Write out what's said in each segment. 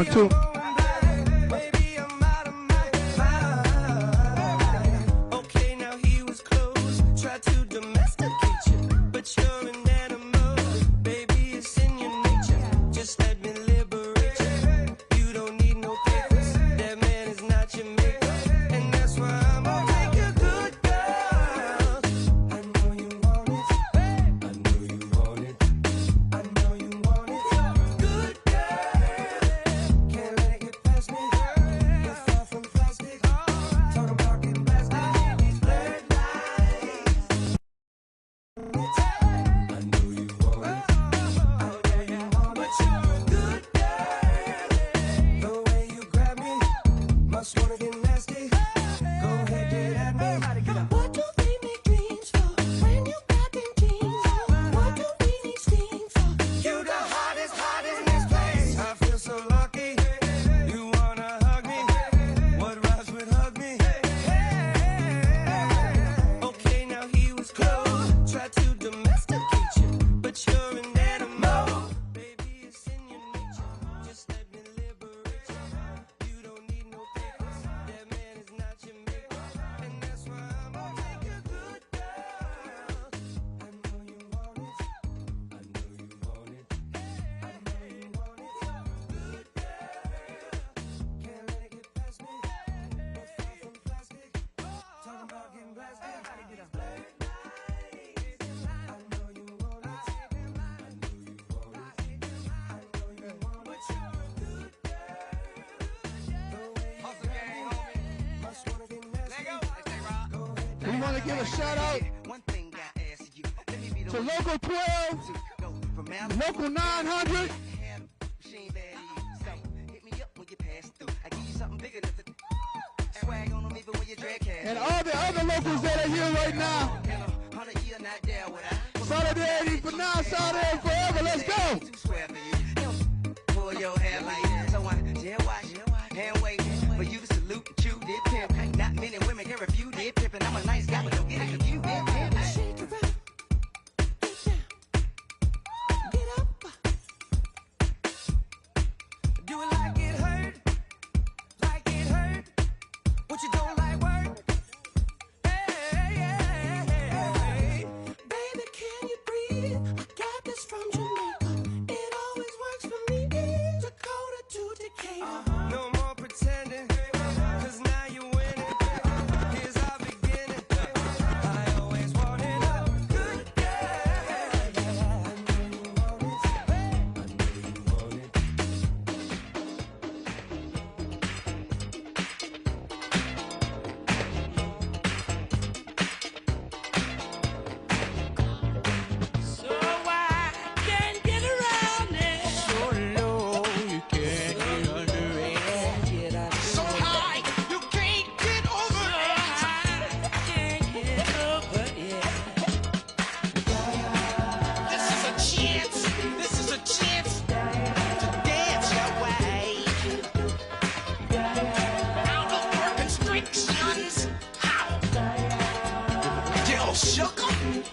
one too. We want to give a shout out to Local 12, Local 900, and all the other locals that are here right now. Solidarity for now, solidarity forever. Let's go. Pull your hair like so I just watch and wait for you to salute and chew dip pimp. Not many women can refute dip pimp, and I'm a nice guy, but don't get it confused. Dip pimp. Shake it up, get down, get up. Do it like it hurt, like it hurt. What you don't like work? Hey, baby, can you breathe? I got this from Jamaica. It always works for me. Dakota to Decatur. No more pretending, 'cause now you're winning. Here's our beginning. I always wanted a good girl. I know you want it. I know you want it. So I can't get around it. So low you can't get under it. So high you can't get over it. So high you can't get over it. This is a chance. This is a chance to dance your way out of your constrictions. How? Jill shook 'em.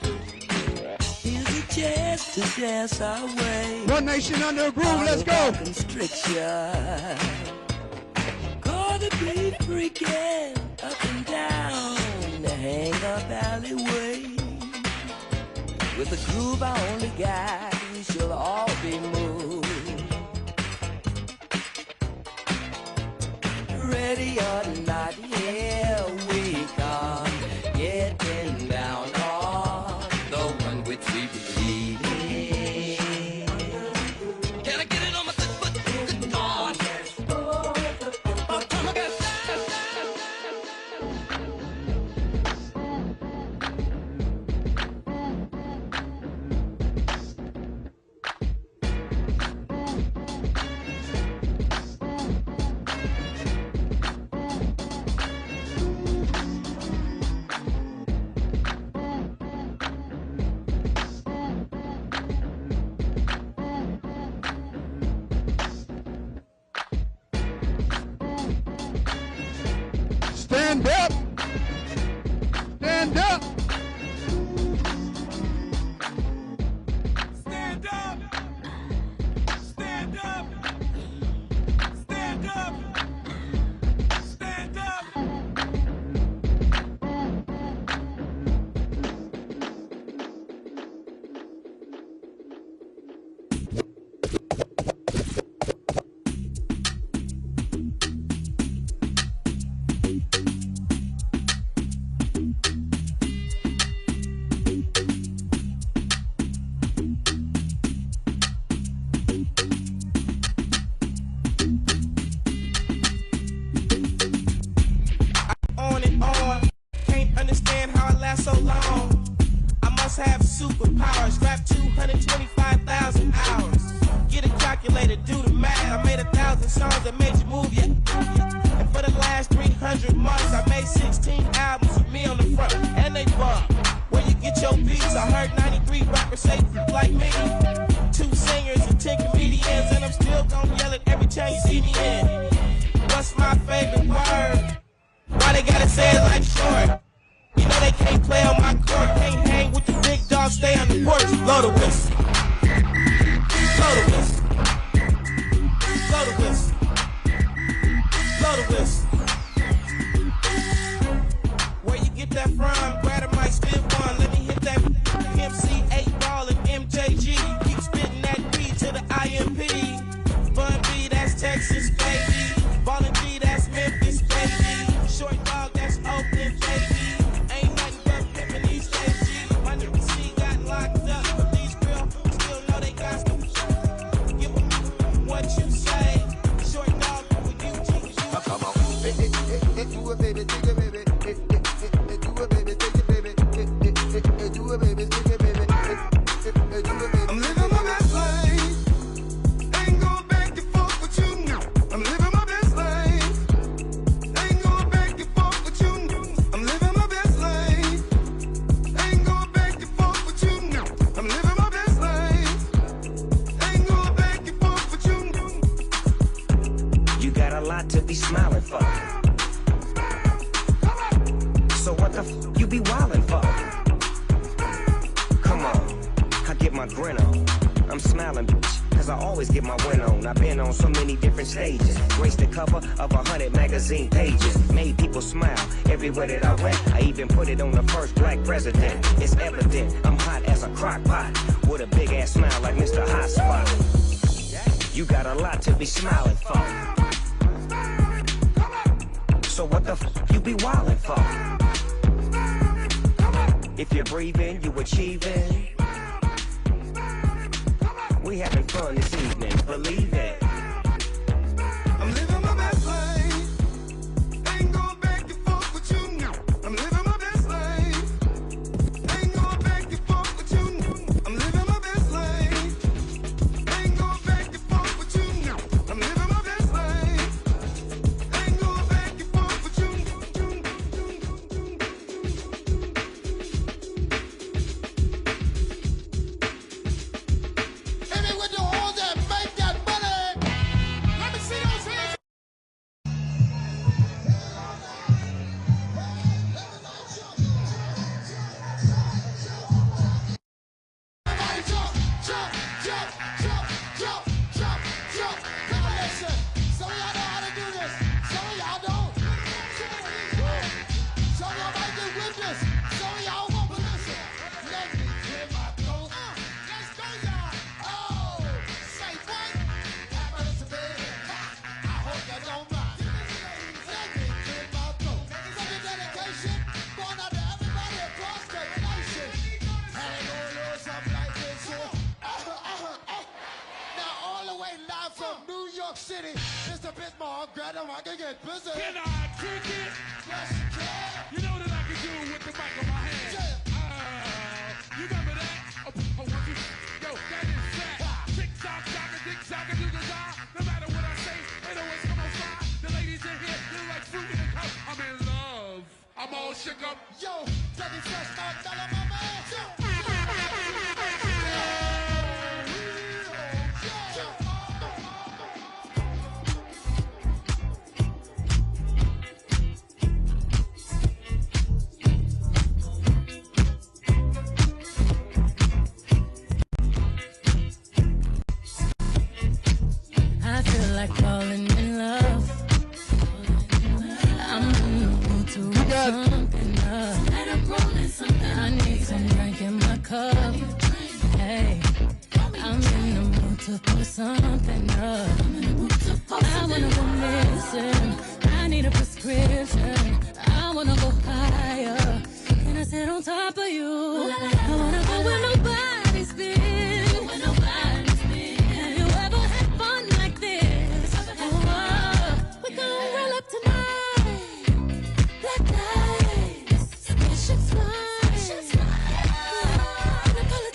Here's a chance to dance our way. One nation under a groove, let's go. Constriction. Gonna be freaking up and down the hang up alleyway. With a groove I only got, we shall all be moved. Ready or not, here we come. Getting down on the one which we believe in. Can I get it on my foot? Good God. Oh, come again. Stand up. Stand up. Stand up. Stand up. superpower. Strap 225,000 hours. Get a calculator, do the math. I made 1,000 songs that made you move, yeah. And for the last 300 months, I made 16 albums with me on the front, and they bump. Where you get your beats? I heard 93 rappers say like me. 2 singers and 10 comedians, and I'm still gonna yell it every time you see me in. What's my favorite word? Why they gotta say it like short? You know they can't play on my court, can't hang with the big dogs, stay on the porch. Blow the whistle. Blow the whistle. Blow the whistle. Blow the whistle. Where you get that from? Grab a mic, spit one. Let me hit that MC 8-ball and MJG. Keep spitting that B to the IMP. Fun B, that's Texas, baby. Ballin' G, that's Memphis, baby. Short dog, that's Oakland, baby. Ain't nothing but pimpin' these days, G. My nigga C got locked up, but these girls still know they got to give them what you say. Short dog, with you, G. Come on. Do it, baby, dig it, baby. Do it, baby, dig it, baby. Do it, baby, dig it, baby. I'm living my best life. Ain't going back and forth with you now. I'm living my best life. Ain't going back and forth with you now. I'm living my best life. Ain't going back and forth with you now. I'm living my best life. Ain't going back and forth with you now. You got a lot to be smiling for. So what the f you be wildin' for? Come on, I get my grin on. I'm smiling, bitch, cause I always get my win on. I've been on so many different stages. Graced the cover of 100 magazine pages. Made people smile everywhere that I went. I even put it on the first black president. It's evident I'm hot as a crock pot. With a big ass smile like Mr. Hot Spot. You got a lot to be smiling for. So what the f you be wildin' for? If you're breathing, you achieving. We having fun this evening, believe it. I'm living my best life. Ain't going back and forth with you now. I'm living my best life. Ain't going back and forth with you now. I'm living my best life. Ain't going back and forth with you now. I'm living my best life. Ain't going back and forth with you. With the hoes that make that money. Let me see those hands. Everybody jump, jump, jump, jump, jump, jump, jump. Now listen, some of y'all know how to do this. Some of y'all don't. Some of y'all might get with this. Some of y'all won't, but listen. Let me clear my throat. Let's go, y'all. Oh, say what? Happens to me. I hope you don't mind. Let me clear my throat. Such a dedication going out to everybody across the nation. And it goes a little something like this here. Now all the way live from New York City, Mr. Bismarck, grab them, I can get busy. Can I kick it? Yes, you can. You know that I can do with the mic in my hand. You remember that? Oh, one, two. Yo, that is that. Tick tock, tock, a dick tock, a do the die. No matter what I say, it always come on fly. The ladies in here, they're like fruit in a cup. I'm in love. I'm all shook up. Yo, Teddy Fresh, $5, my man. I feel like falling in love. I'm in the mood to roll something up. I need some drink in my cup. Hey, I'm in the mood to put something up. I wanna go missing. I need a prescription. I wanna go higher. Can I sit on top of you? I wanna go where nobody's been. Have you ever had fun like this? Oh, we gon' roll up tonight. Black lights, spaceships fly. In the color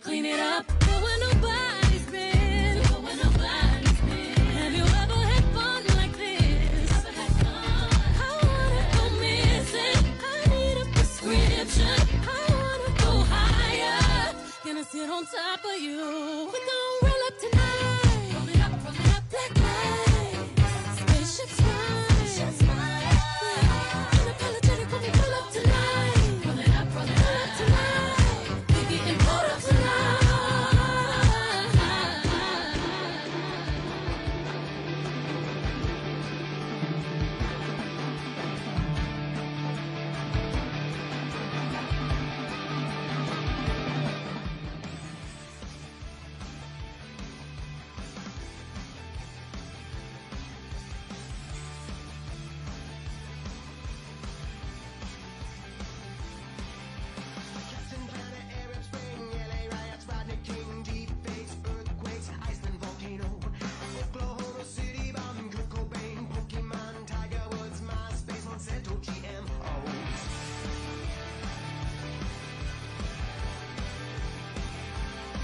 clean it up. Go where nobody's been. Go where nobody's been. Have you ever had fun like this? Ever had fun? I wanna go missing. I need a prescription. I wanna go higher. Gonna sit on top of you. We gon' roll up tonight. Roll it up, black lights. Spaceship smile. Unapologetic when we pull up tonight. Roll it up tonight. We getting pulled up tonight. Captain Planet, Arab Spring, LA riots, Rodney King, Jeep fakes, earthquakes, Iceland volcano, Oklahoma City bomb, Kurt Cobain, Pokemon, Tiger Woods, MySpace, Monsanto, GMOs.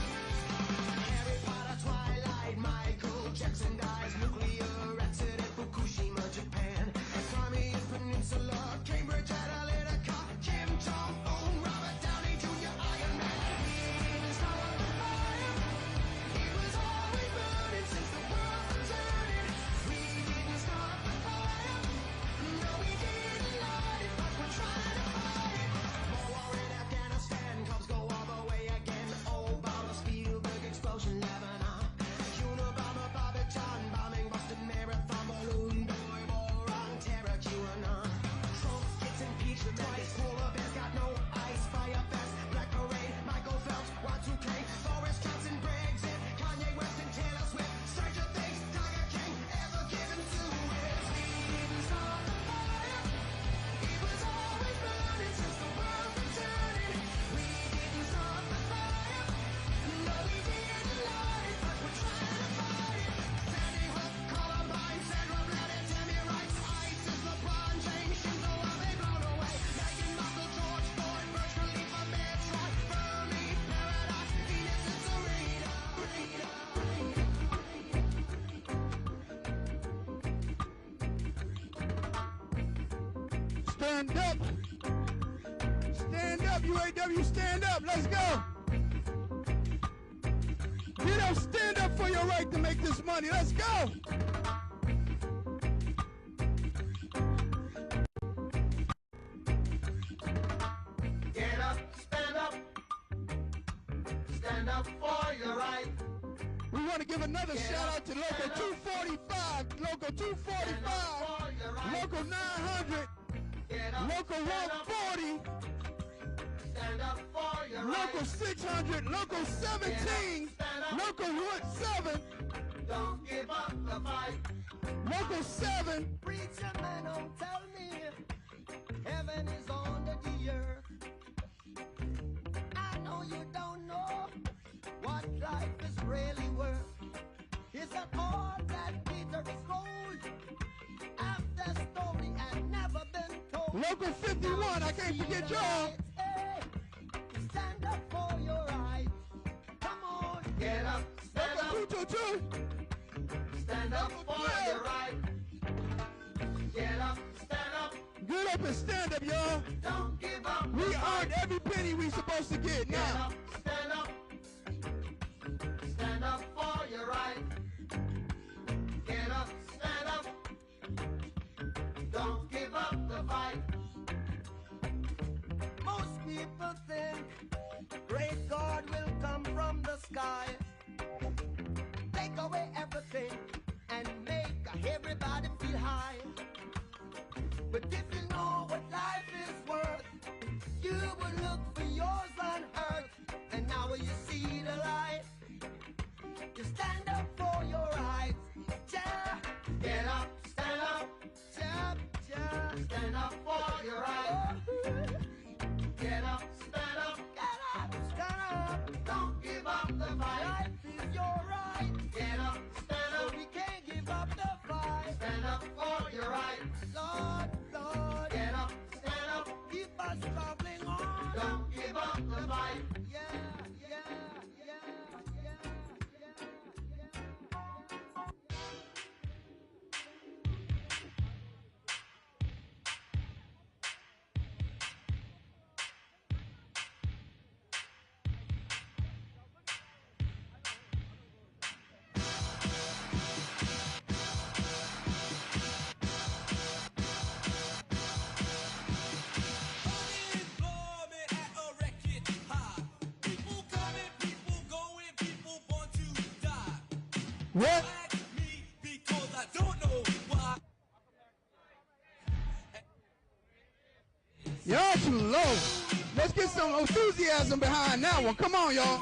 Harry Potter, Twilight, Michael Jackson dies, nuclear accident, Fukushima, Japan, Crimean Peninsula, Cambridge Analytica, Kim Jong-un, Robert Downey Jr., Iron Man. We didn't start the fire. It was always burning since the world was turning. We didn't start the fire. No, we didn't light it, but we're trying to fight it. More war in Afghanistan, Cubs go all the way again. Obama, Spielberg, explosion, Lebanon. Unabomber, Bobby John, bombing Boston Marathon, balloon boy, moron, terror, QAnon. Trump gets impeached twice. Polar bears got no ice. Fire fest, Black Parade, Michael Phelps, Y2K, Boris Johnson, Brexit, Kanye West and Taylor Swift. Stranger Things, Tiger King, ever given to it. We didn't start the fire. It was always burning since the world was turning. We didn't start the fire. No, we didn't light it, but we're trying to fight it. Sandy Hook, Columbine, Sandra Bland, Tammy Rice, ISIS, LeBron James, Shinzo Abe blown away. Meghan Markle, George Floyd, Burj Khalifa, Metroid, Fermi, Paradise, Venus and Serena. Stand up. Stand up, UAW, stand up. Let's go. Get up, stand up for your right to make this money. Let's go. Get up, stand up for your right. We want to give another shout out to Local 245, Local 245, Local 900, Local 140, Stand up for your Local 600, Local 17, Local 7, Don't give up the fight. Local 7, Preacher man, don't tell me heaven is under the earth. I know you don't know what life is really worth. It's an all that Peter is gold. After story and never been told. Local 51, I can't forget y'all. Hey, stand up for your rights. Come on, get up, stand Local up, 222, stand up for your right. Get up, stand up, get up and stand up, y'all. don't give up. We earned every penny we supposed to get Get now. up, stand up for your right. Get up, stand up, don't give up the fight. Most people think great God will come from the sky, take away everything and make everybody feel high. But if you know what life is worth, you will look for yours on earth. And now you see the light, you stand up for your rights. Yeah. Get up, stand up, yeah, yeah. Stand up for your rights. Get up, stand up, get up, stand up. Don't give up the fight. Life is your right. Get up, stand up. What? Me because I don't know why. Y'all too low. Let's get some enthusiasm behind that one. Come on, y'all.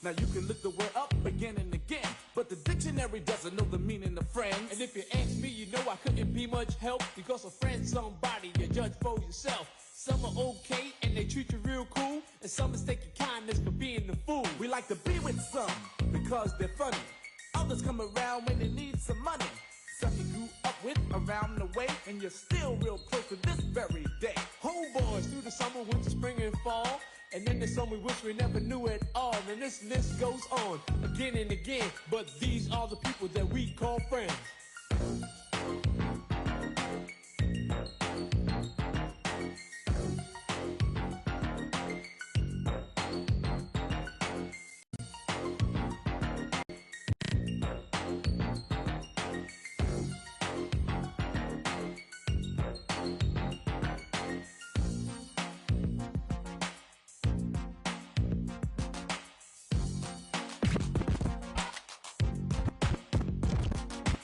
Now you can look the word up again and again, but the dictionary doesn't know the meaning of friends. And if you ask me, you know I couldn't be much help, because a friend's somebody you judge for yourself. Some are okay and they treat you real cool, and some mistake your kindness for being the fool. We like to be with some because they're funny. Others come around when they need some money. Some you grew up with around the way, and you're still real close to this very day. Homeboys through the summer, winter, spring, and fall. And then there's some we wish we never knew at all. And this list goes on again and again. But these are the people that we call friends.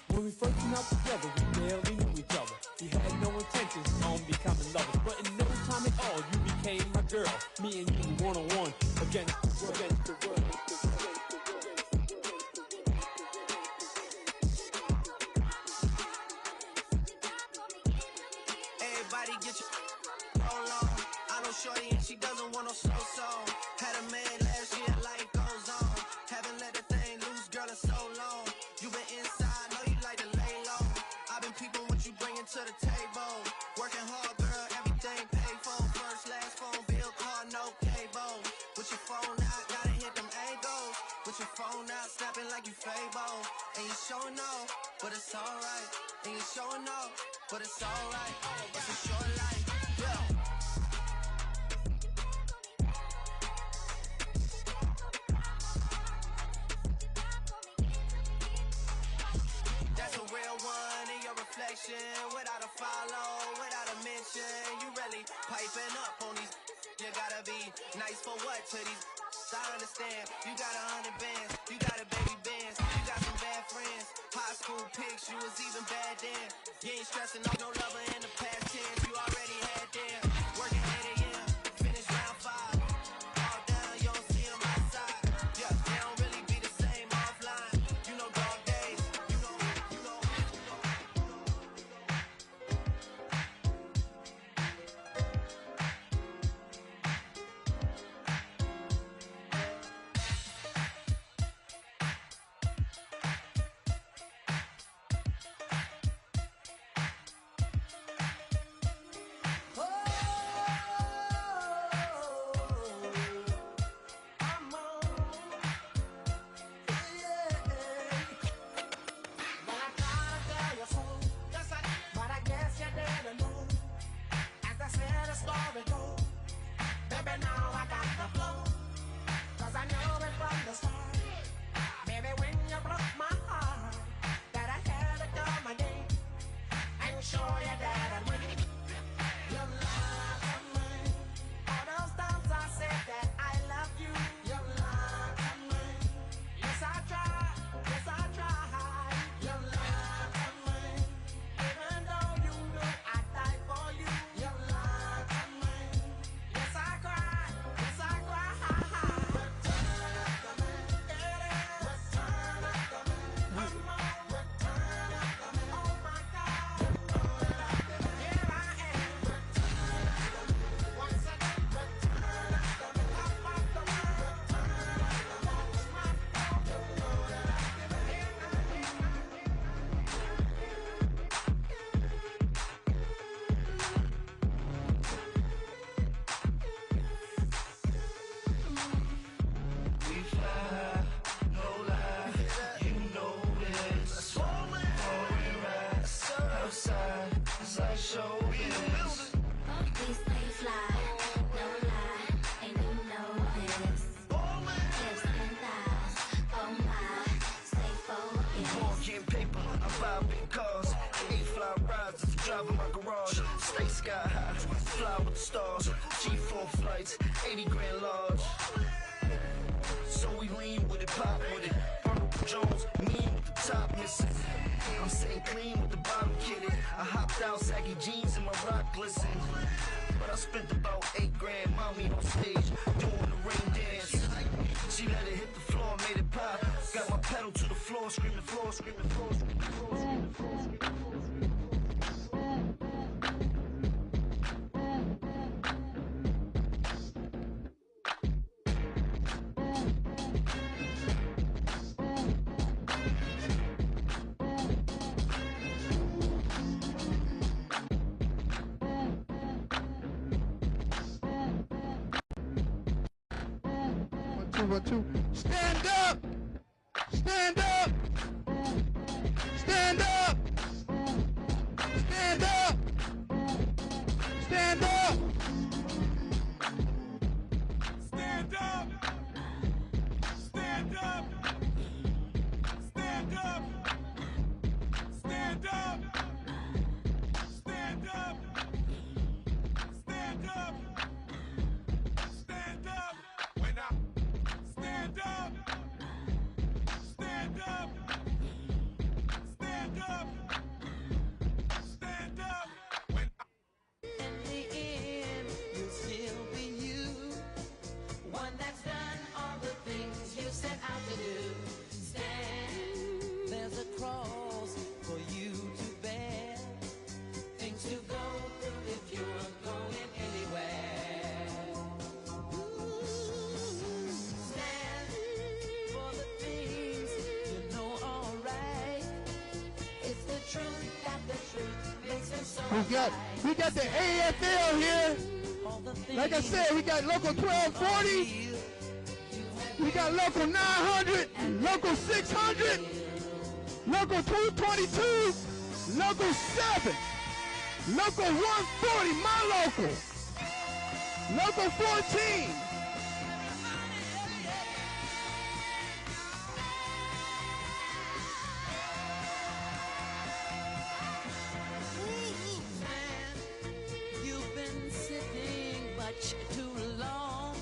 When we first came out together, we barely knew each other. We had no intentions on becoming lovers, but in no time at all, you became my girl. Me and you one-on-one against the world. Everybody get your roll on. I know shorty and she doesn't want no slow song. Had a man last year, life goes on. Haven't let the thing loose, girl, in so long. You been inside, know you like to lay low. I've been peeping what you bringing to the table. Working hard, girl, everything paid for. First, last phone bill, car, no cable. With your phone out, gotta hit them angles. With your phone out, snapping like you Fable. And you showing off, but it's alright. And you showing off, but it's alright. It's a short life, yeah. That's a real one in your reflection. Without a follow, without a mention. You really piping up on these. You gotta be nice for what to these. I understand. You got 100 bands. You got a baby bands. You got some bad friends. High school pics, you was even bad then. You ain't stressing off no lover in the past tense. You already had them. Working 8 a.m. Finish round 5. All down, you don't see them outside. Yeah, they don't really be the same offline. You know dog days. You know. drive in my garage. Stay sky high, fly with the stars. G4 flights, 80 grand large. So we lean with it, pop with it. Burn Jones, mean with the top missing. I'm sitting clean with the bottom kitted. I hopped out, saggy jeans and my rock glisten. But I spent about 8 grand, mommy on stage, doing the rain dance. She let it hit the floor, made it pop. Got my pedal to the floor, screaming floor, screaming floor, screaming floor, screaming floor, screaming floor. Two. Stand up! Stand up! Stand up! Stand up! Stand up! Stand up! Stand up! Stand up! Stand up! Stand up! Stand up! Stand up! When I stand up! Stand up! Stand up! Stand up! When In the end, you'll still be you. One that's done all the things you set out to do. Stand, there's a cross for you to bear. Things to go through if you're going anywhere. Stand for the things you know are right. It's the truth that the truth makes them so We got the AFL here. Like I said, we got local 1240. We got local 900, local 600, local 222, local 7, local 140, my local, local 14. You've been sitting much too long.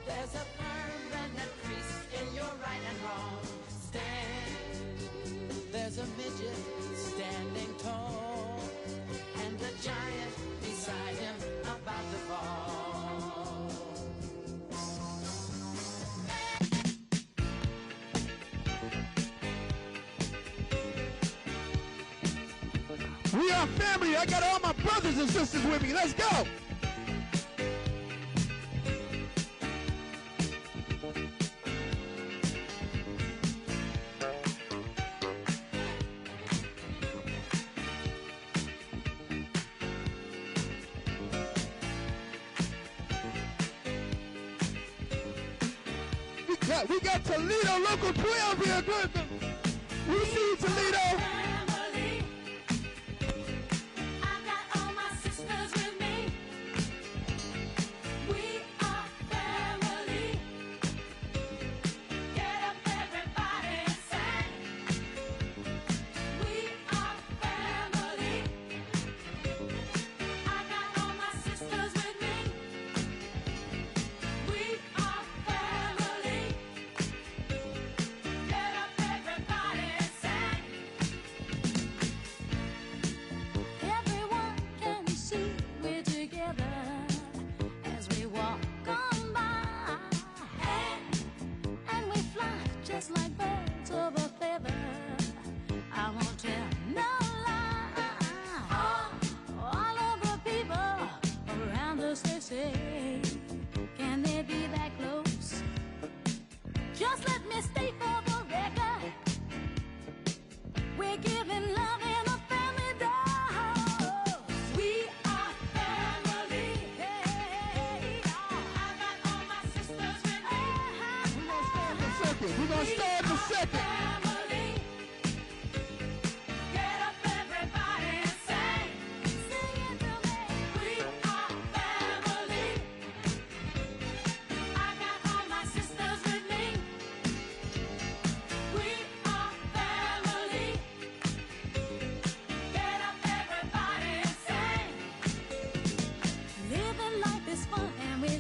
There's a permanent crease in your right and wrong. Stand, there's a midget standing tall, and a giant beside him about to fall. We are family. I got all my brothers and sisters with me. Let's go. We got Toledo, local 12 here. Good. We see you, Toledo. We're going to start the second.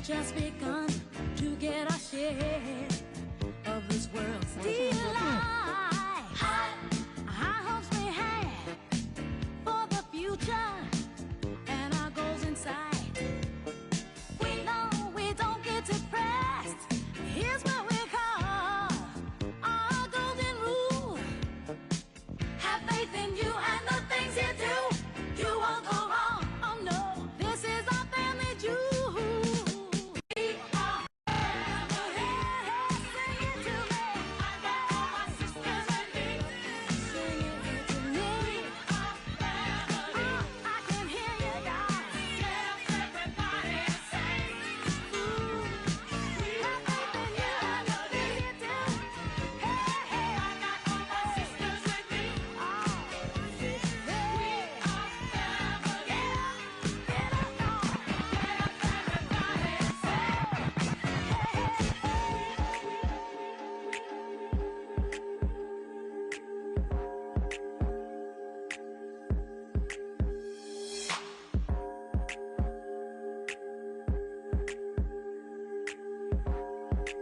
just begun to get our share of this world's delight. High hopes we have for the future and our goals in sight. We know we don't get depressed. Here's what we call our golden rule. Have faith in you and the things you do. You won't go wrong. Oh no, this is our family jewel. We are family. Sing it to me. I got all my sisters with me. Sing it to me. We are family. Oh, I can hear you, guys. Tell everybody say, ooh, we have faith in you and the things you do. Hey, hey, I got all my sisters with me. Oh, we are family. Get up, y'all. Get up, everybody say,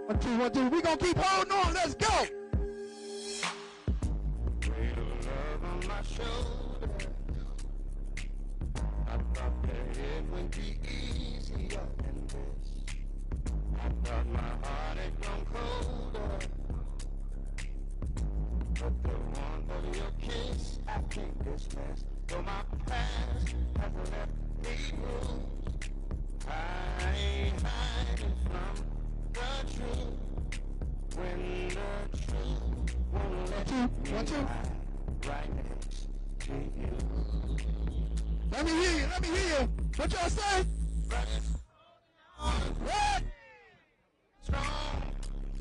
One, two, one, two. We gonna keep holding on. Let's go. Weight of love on my shoulder. I thought that it would be easier than this. I thought my heart had grown colder. But the warmth of your kiss I can't dismiss. Though my past has left me bruised, I ain't hiding from the truth. When the truth won't let me lie right next to you. Let me hear you. Let me hear you. What y'all say? What? Strong,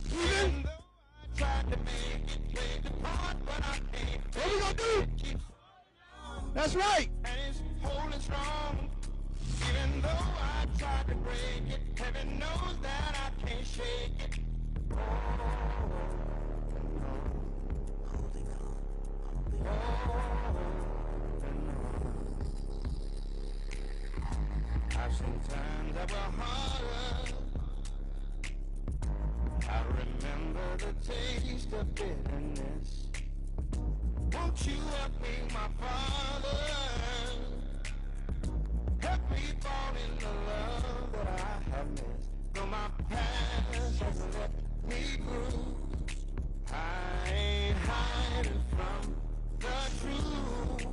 even though I tried to make it play the part, but I can't. What we gonna do? That's right. And it's holding strong, even though I tried to break it. Heaven knows that I can't shake it. I've seen times that were harder. I remember the taste of bitterness. Won't you help me, my Father? Help me fall in the love that I have missed. Though my past has left me bruised, I ain't hiding from the truth.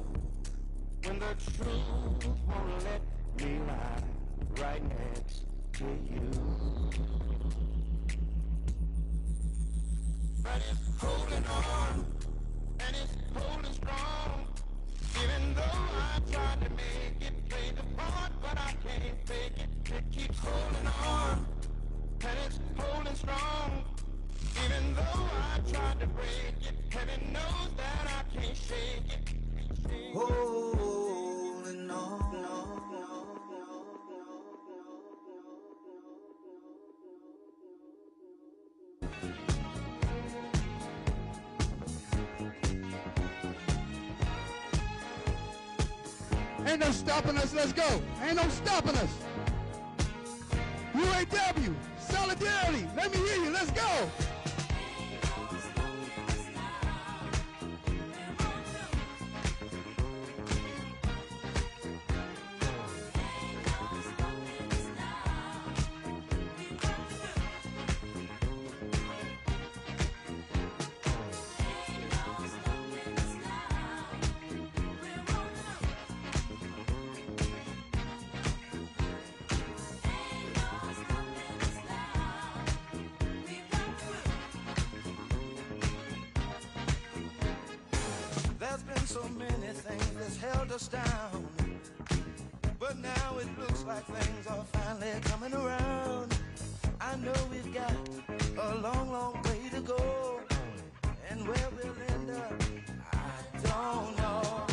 When the truth won't let me lie right next to you. But it's holding on, and it's holding strong. Even though I tried to make it play the part, but I can't fake it. It keeps holding on, and it's holding strong. Even though I tried to break it, heaven knows that I can't shake it. Holding on. Ain't no stopping us. Let's go. Ain't no stopping us. UAW, solidarity. Let me hear you. Let's go. There's been so many things that's held us down, but now it looks like things are finally coming around. I know we've got a long, long way to go, and where we'll end up, I don't know.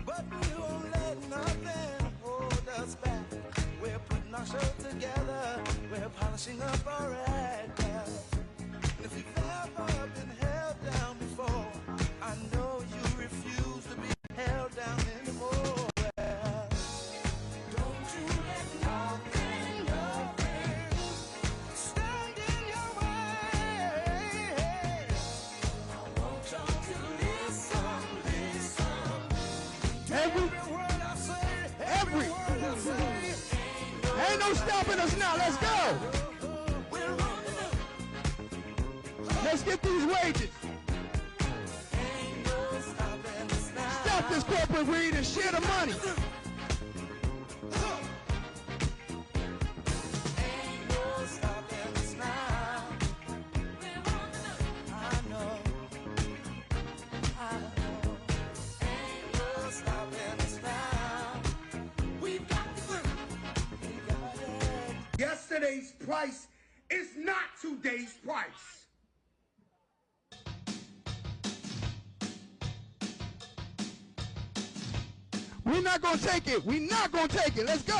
But we won't let nothing hold us back. We're putting our show together, we're polishing up our act. And if you've ever been held down before, I know you refuse to be held down anymore. Don't you let nothing Every. Ain't no stopping us now. Let's go. Let's get these wages. Stop this corporate greed and share the money. Yesterday's price is not today's price. We're not gonna take it. We're not gonna take it. Let's go.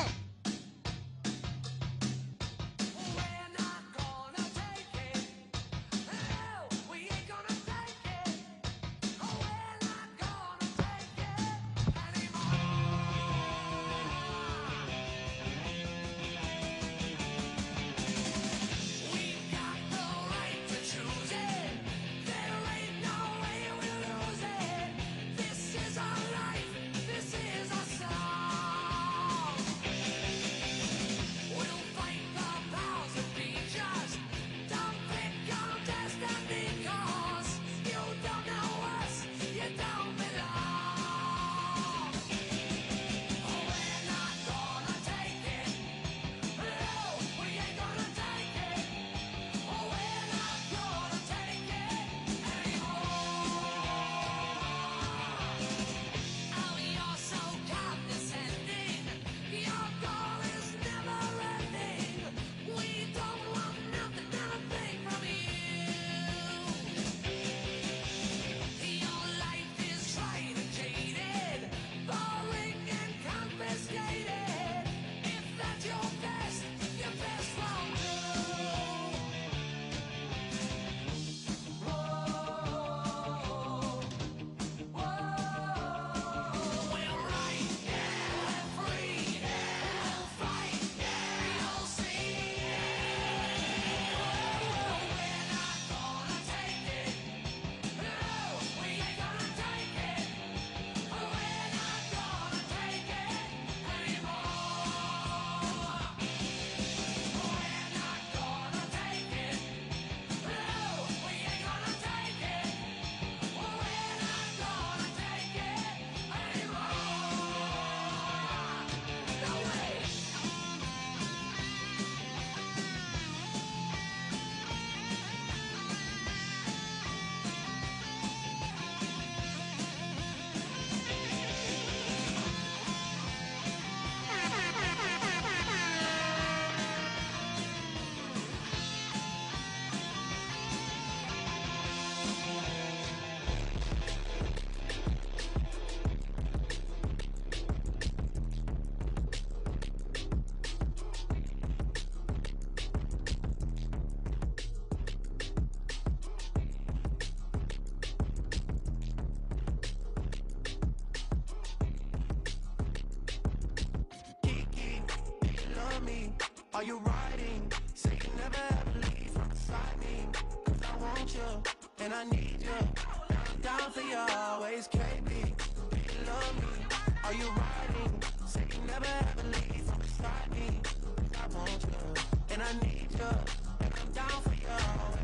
Are you riding? Say you never ever leave from beside me. Cause I want you, and I need you. I'm down for you always, KB. Do you love me? Are you riding? Say you never ever leave from beside me. Cause I want you, and I need you. And I'm down for you always.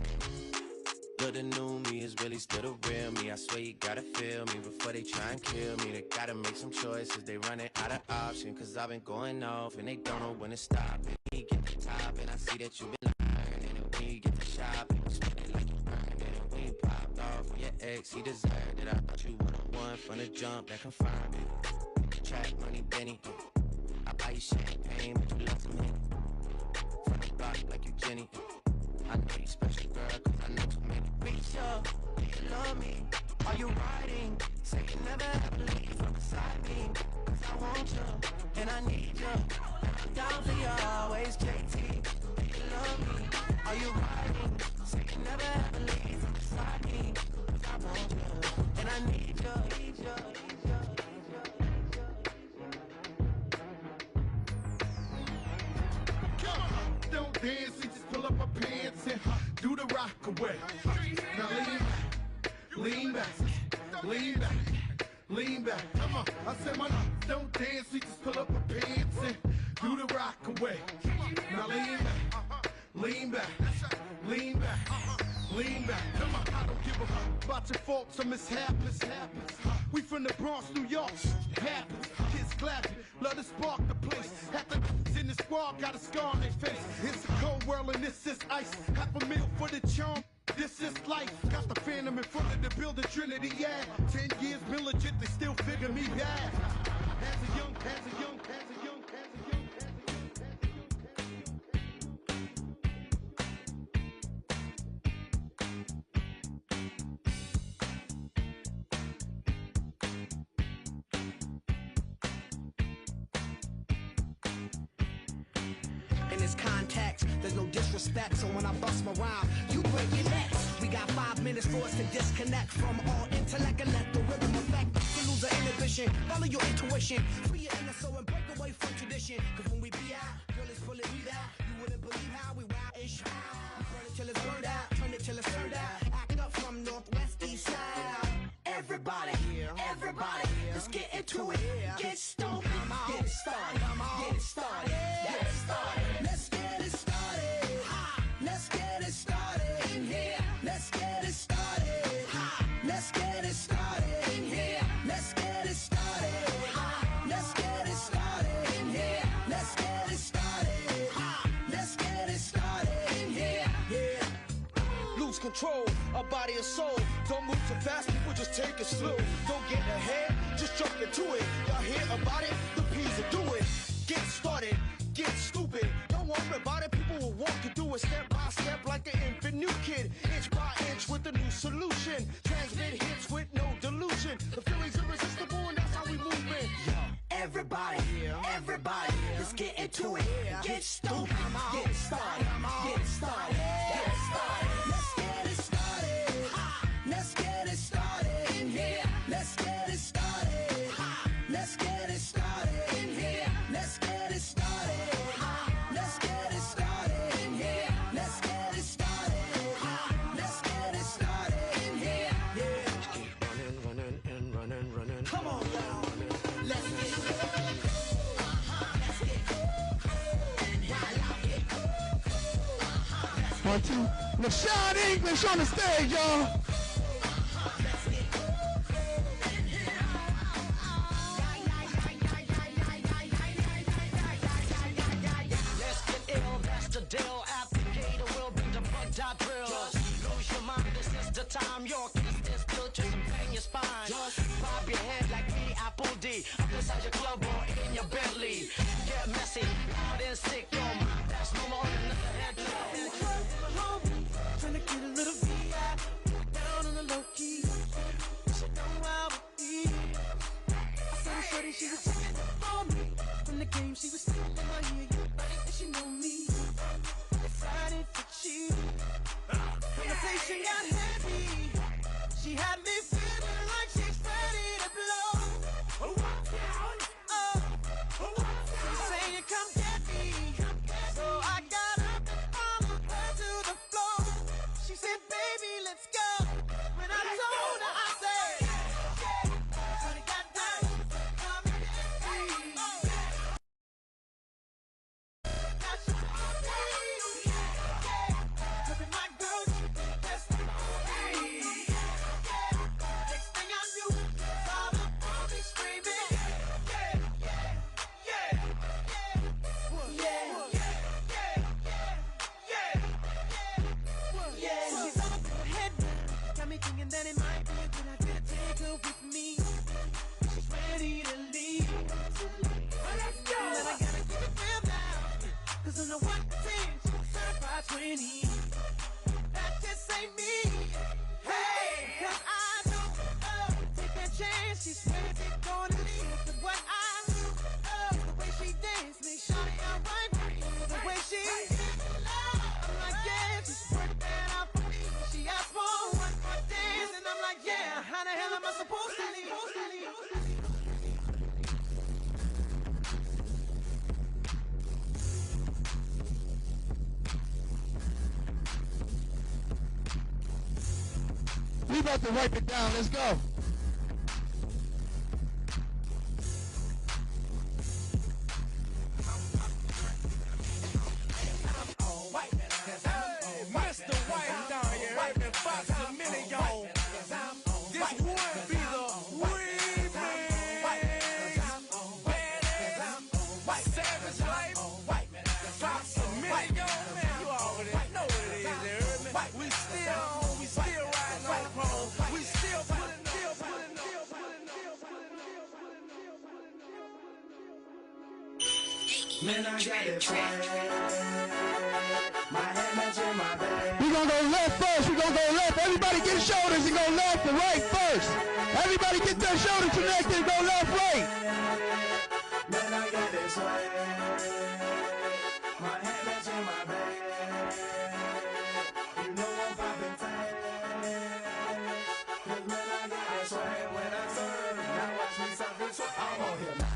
But the new me is really still the real me. I swear you gotta feel me before they try and kill me. They gotta make some choices, they running out of options. Cause I've been going off and they don't know when to stop it. When you get the top and I see that you've been lying. And when you get the shopping, you spend it like you earned it. And when you popped off with your ex, he deserved it. I thought you were the one from the jump that confirmed it. Track money, Benny. I buy you champagne, but you love to me. From the block like you Jenny. I know you special, girl, cause I know too many. Reach up, do you love me? Are you riding? Say you never ever leave from beside me. Cause I want you, and I need you. I'm down for you always, JT. Do you love me? Are you riding? Say you never ever leave from beside me. Cause I want you, and I need you, need you, need you. Don't dance, we just pull up our pants and do the rock away. Now lean back, lean back, lean back, lean back. Come on, I said my don't dance, we just pull up our pants and do the rock away. Now lean back, lean back, lean back, lean back. Come on, I don't give a fuck about your faults or mishaps. We from the Bronx, New York, it happens. Kids clapping, love to spark the place. Half the in the squad got a scar on their face. It's a cold world and this is ice. $500,000 for the charm. This is life. Got the Phantom in front of the building, Trinity, yeah. 10 years been legit, they still figure me bad. As a young, as a young, as a young, as a young, as a In this context, there's no disrespect, so when I bust my rhyme, you break your neck. We got 5 minutes for us to disconnect from all intellect and let the rhythm affect. To lose the inhibition, follow your intuition, free your inner soul and break away from tradition. Cause when we be out, girl, it's full of weed out. You wouldn't believe how we wild and shy. We burn it till it's burned out, turn it till it's turned out. Act up from northwest, east side. Everybody, let's get into it. Get stoned, get it started, get it started, get it started. Let's get it started. Let's get it started in here. Let's get it started. Let's get it started in here. Let's get it started. Let's get it started in here. Let's get it started. Let's get it started in here. Yeah. Lose control, a body and soul. Don't move too fast, people just take it slow. Don't get ahead, just jump into it. Y'all hear about it? The P's will do it. Get started, get stupid. Don't worry about it, people will walk you through it step by step like an infant new kid. Inch by inch with a new solution. Transmit hits with no delusion. The feeling's irresistible and that's how we move it. Everybody, let's get into it. Get stupid, get it started, get it started, get it started. Let's get it started. Let's get it started in here. Let's get it started. Let's get it started in here. Let's get it started. Let's get it started in here. Let's get it started. Let's get it started in here. Yeah. Running. Come on, y'all. Let's get it. Let's get it. One, two. LaShawn English on the stage, y'all. Deal applicator will bring the bug drill. Just lose your mind, this is the time. Your kiss is built to some pain your spine. Just bob your head like me, Apple D. Up inside your club or in your Bentley. Get messy, loud and sick. Your mind, that's no more than a head. Trying to get a little VI down on the low key. She know how it be. I saw her shorty, she was checking on me. From the game, she was sitting in my ear. And she know me. Decided to cheat. Conversation got heavy. She had me feeling like she's ready to blow. She's saying, come get me. So I got up and followed her to the floor. She said, baby, let's go. When I told her, I said, honey, got down. Come and get me. Now she's my girl, that's the next thing I knew, all the police screaming. She's on her head, got me thinking that it might be a good idea to take her with me. She's ready to leave. Let's go. And I gotta keep it real now, 'cause I know what to say. She's certified 20. That just ain't me. Hey, 'cause I know, take that chance. She's ready gonna leave. But what I do, the way she dance makes Shawty outright. The way she I'm like, yeah, just work that out for me. She asked for one more dance, and I'm like, yeah, how the hell am I supposed to leave? We about to wipe it down. Let's go. Hey, yo, man, you already know what it is, you heard me? We still riding on chrome. We still putting Man, I got it right. My head matching my bag. We gonna go left first. We gonna go left. Everybody get shoulders and go left and right first. Everybody get their shoulders connected and go left, right. Man, I got this way. My head matching my bag. You know I'm popping tags. 'Cause man, I got this way. When I serve, now watch me serve this way. I'm on here now.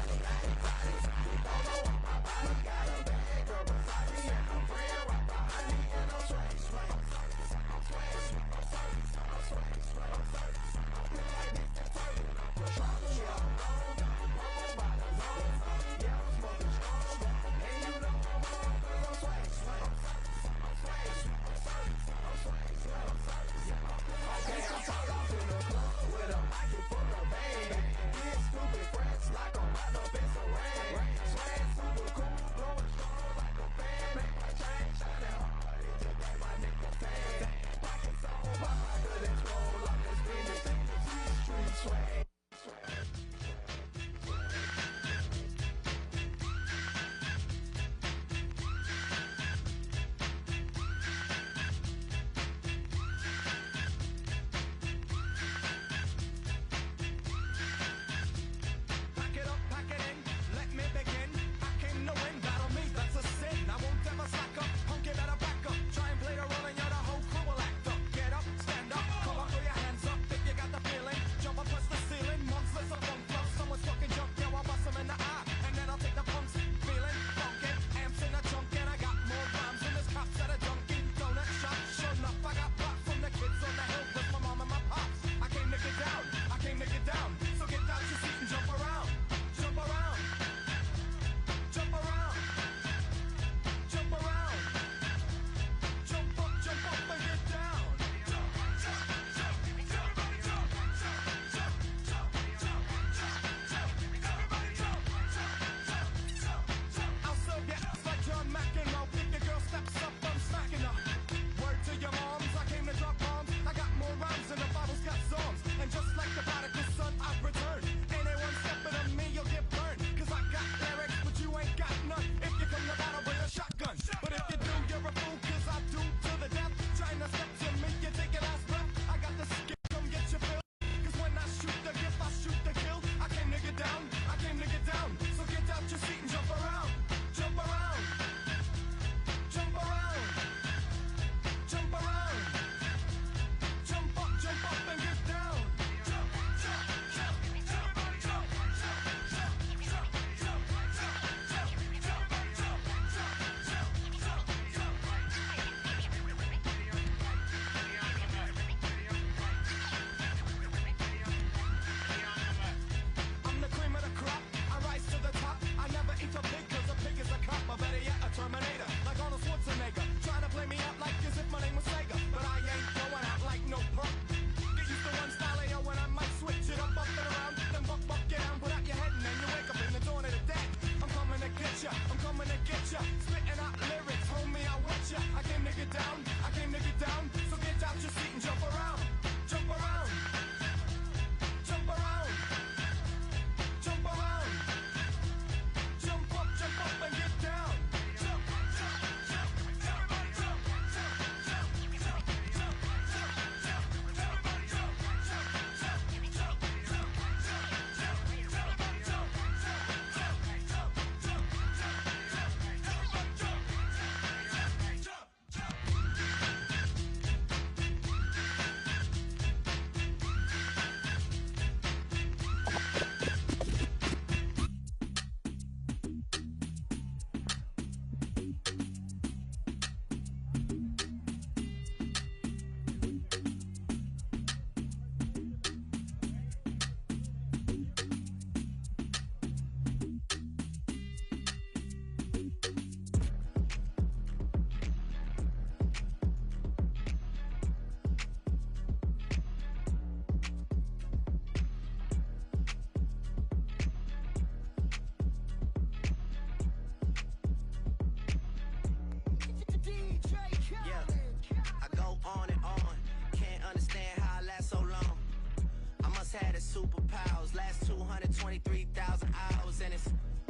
must have the superpowers. Last 223,000 hours, and it's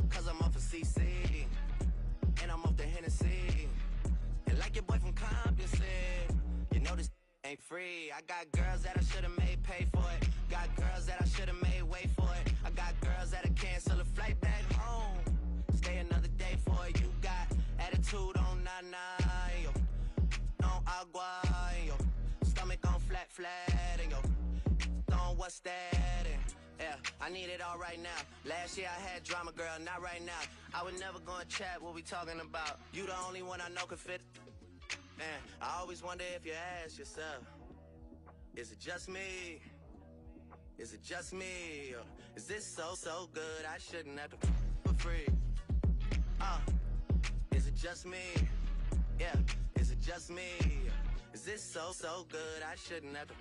cause I'm off of CC, and I'm off the Hennessy. And like your boy from Compton said, you know this ain't free. I got girls that I should've made pay for it. Got girls that I should've made wait for it. I got girls that'll cancel a flight back home, stay another day for it. You got attitude on nana, yo, on agua, yo, stomach on flat, and yo, on what's that? And yeah, I need it all right now. Last year I had drama, girl, not right now. I would never go and chat what we talking about. You the only one I know can fit. Man, I always wonder if you ask yourself, is it just me? Is it just me? Or is this so good I shouldn't have to for free? Is it just me? Yeah, is it just me? Is this so good I shouldn't have to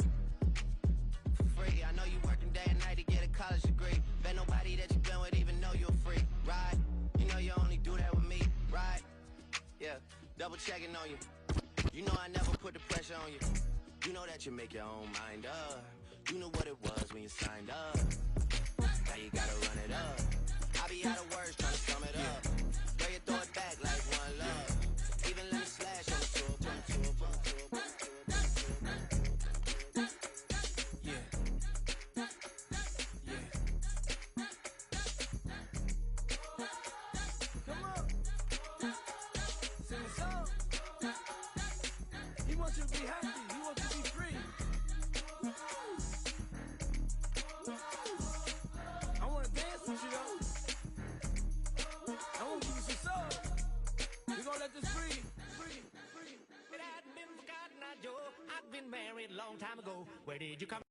for free? I know you working day and night to get a college degree. Bet nobody that you been with even know you're free, right? You know you only do that with me, right? Yeah, double checking on you. You know I never put the pressure on you. You know that you make your own mind up. You knew what it was when you signed up. Now you gotta run it up. I be out of words trying to sum it up. Girl, you throw it back like one love. Even let me slash on the tour. Yeah. Come on. Sing a song. He wants you to be happy. He wants you to be free. I want to dance with you, though. I want to give you some soul. We're going to let this free. It hadn't been forgotten, Joe. I've been married a long time ago. Where did you come from?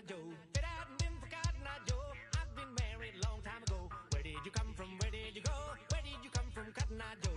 Joe. It hadn't been forgotten, Joe. I've been married a long time ago. Where did you come from? Where did you go? Where did you come from, Cotton Eye Joe?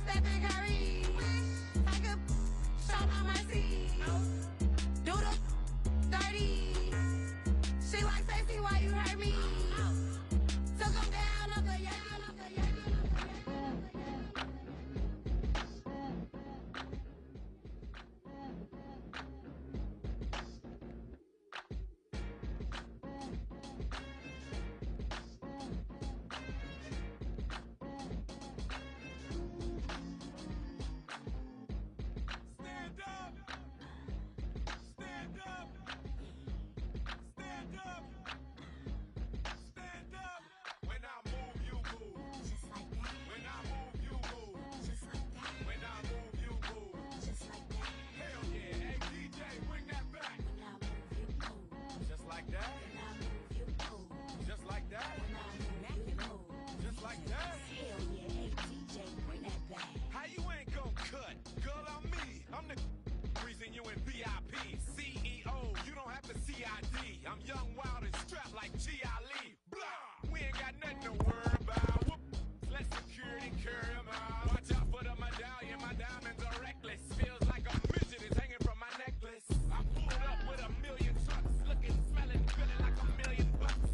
Stepping Curry. genuine VIP. CEO, you don't have the CID. I'm young, wild, and strapped like G. Ali. Blah! We ain't got nothing to worry about. Whoop. Let security carry 'em out. Watch out for the medallion, my diamonds are reckless. Feels like a midget is hanging from my necklace. I pulled up with a million trucks, looking, smelling, feeling like $1 million bucks.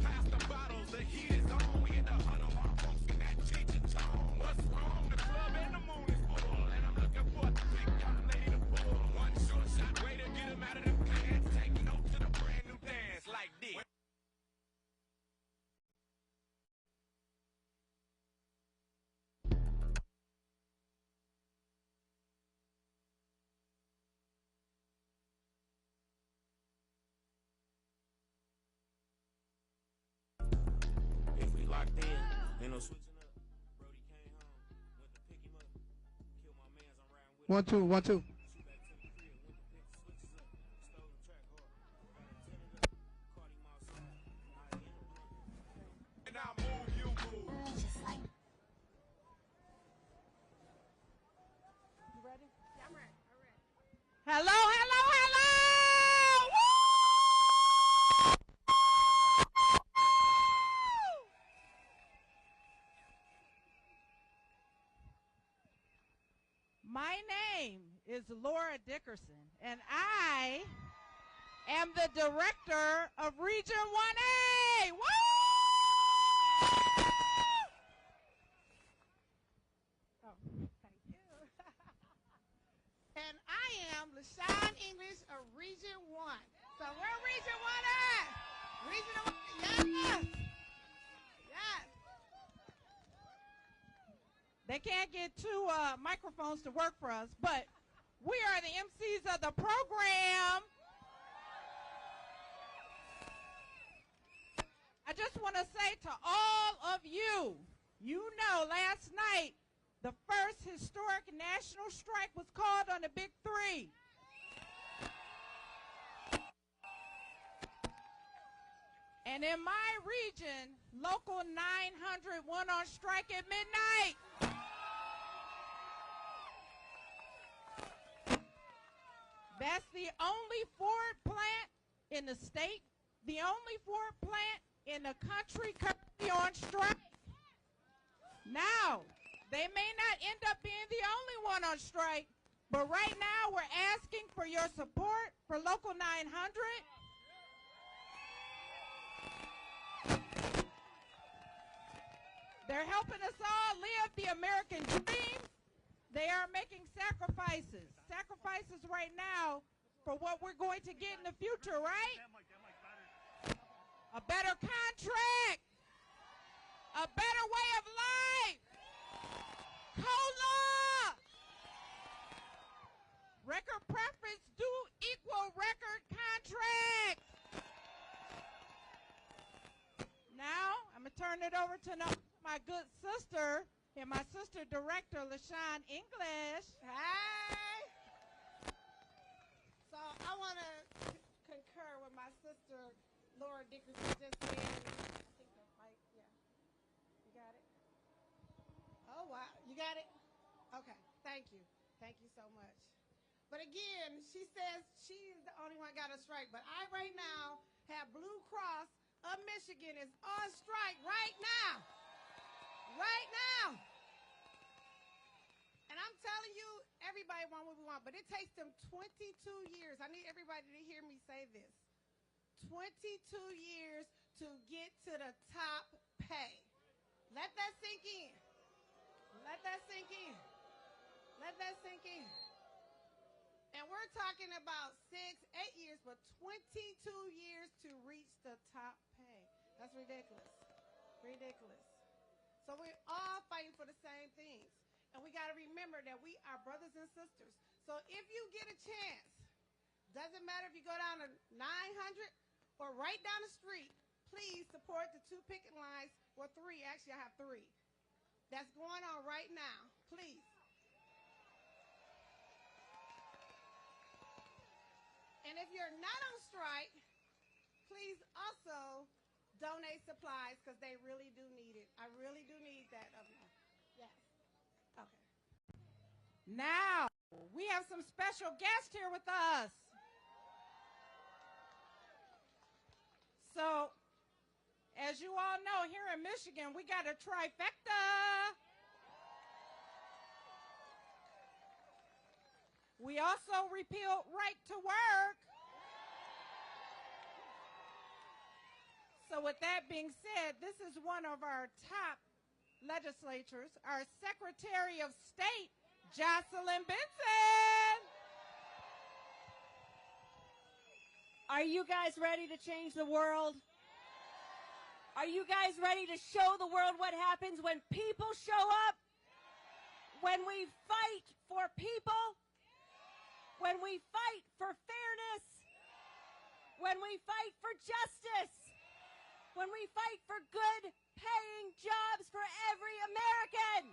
Pass the bottles, the heat is on. We in the huddle, our folks in that cheek and tone. What's wrong? The club and the moon is full, and I'm looking for a big young lady to pull. One short shot, way to get 'em out of the pants. Take note to the brand new dance like this. If we locked in, ain't no switching up. Brody came home, went to pick him up, killed my mans, I'm riding with 1 2 1 2. Shoot back to the crib, went to pick the switches up, stole the track hard, got it tinted up, caught him outside, now he in the blunt. And I move, you move. Just like. You ready? Yeah, I'm ready. I'm ready. Hello, hello, hello! Woo! My name is Laura Dickerson, and I am the director of Region 1A. Woo! Oh, thank you. And I am LaShawn English of Region 1. So where Region 1 at? Region 1, yes! Yes! They can't get two microphones to work for us, but we are the MCs of the program. I just want to say to all of you, you know last night the first historic national strike was called on the Big Three. And in my region, Local 900 went on strike at midnight. That's the only Ford plant in the state, the only Ford plant in the country currently on strike. Now, they may not end up being the only one on strike, but right now we're asking for your support for Local 900. They're helping us all live the American dream. They are making sacrifices right now for what we're going to get in the future, right? A better contract, a better way of life, COLA, record preference do equal record contract. Now, I'm going to turn it over to my good sister and my sister director, LaShawn English. Hey! So I want to concur with my sister, Laura Dickerson, just said. I think the mic, yeah. You got it? Oh, wow. You got it? Okay. Thank you. Thank you so much. But again, she says she's the only one got a strike. But I right now have Blue Cross of Michigan is on strike right now. Right now. And I'm telling you, everybody want what we want, but it takes them 22 years. I need everybody to hear me say this. 22 years to get to the top pay. Let that sink in. Let that sink in. Let that sink in. And we're talking about 6, 8 years, but 22 years to reach the top pay. That's ridiculous. Ridiculous. So we're all fighting for the same things. And we got to remember that we are brothers and sisters. So if you get a chance, doesn't matter if you go down to 900 or right down the street, please support the 2 picket lines, or 3, actually I have 3, that's going on right now, please. And if you're not on strike, please also donate supplies because they really do need it. I really do need that of you. Yes. Okay. Now, we have some special guests here with us. So, as you all know, here in Michigan, we got a trifecta. We also repealed right to work. So with that being said, this is one of our top legislators, our Secretary of State, Jocelyn Benson. Are you guys ready to change the world? Are you guys ready to show the world what happens when people show up? When we fight for people? When we fight for fairness? When we fight for justice? When we fight for good paying jobs for every American?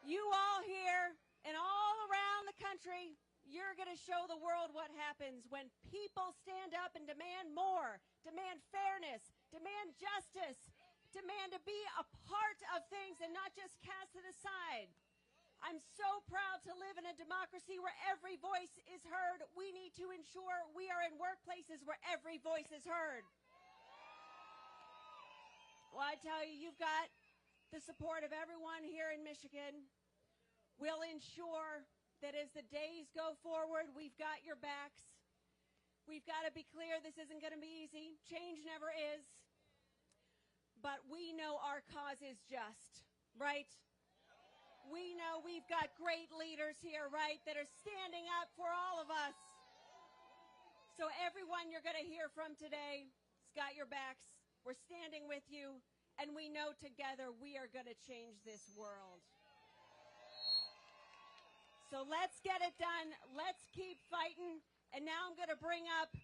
You all here and all around the country, you're going to show the world what happens when people stand up and demand more, demand fairness, demand justice, demand to be a part of things and not just cast it aside. I'm so proud to live in a democracy where every voice is heard. We need to ensure we are in workplaces where every voice is heard. Well, I tell you, you've got the support of everyone here in Michigan. We'll ensure that as the days go forward, we've got your backs. We've got to be clear, this isn't going to be easy. Change never is. But we know our cause is just, right? We know we've got great leaders here, right, that are standing up for all of us. So everyone you're going to hear from today has got your backs. We're standing with you, and we know together we are going to change this world. So let's get it done. Let's keep fighting. And now I'm going to bring up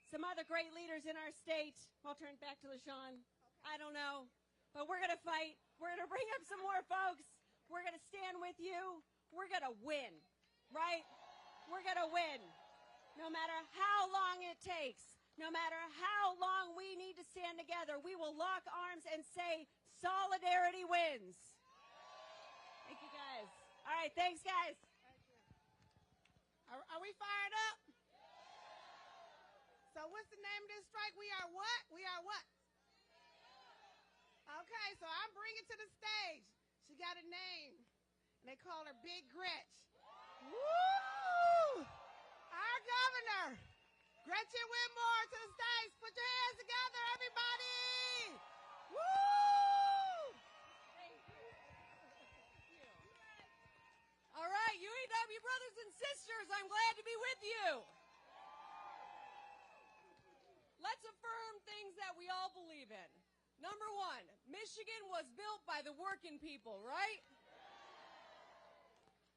some other great leaders in our state. I'll turn it back to LaShawn. I don't know. But we're going to fight. We're going to bring up some more folks. We're going to stand with you. We're going to win, right? We're going to win. No matter how long it takes, no matter how long we need to stand together, we will lock arms and say, solidarity wins. Thank you, guys. All right, thanks, guys. Are we fired up? So what's the name of this strike? We are what? We are what? Okay, so I'm bringing to the stage. She got a name, and they call her Big Gretch. Woo! Our governor, Gretchen Whitmore, to the stage. Put your hands together, everybody. Woo! Thank you. All right, UAW brothers and sisters, I'm glad to be with you. Let's affirm things that we all believe in. Number one, Michigan was built by the working people, right?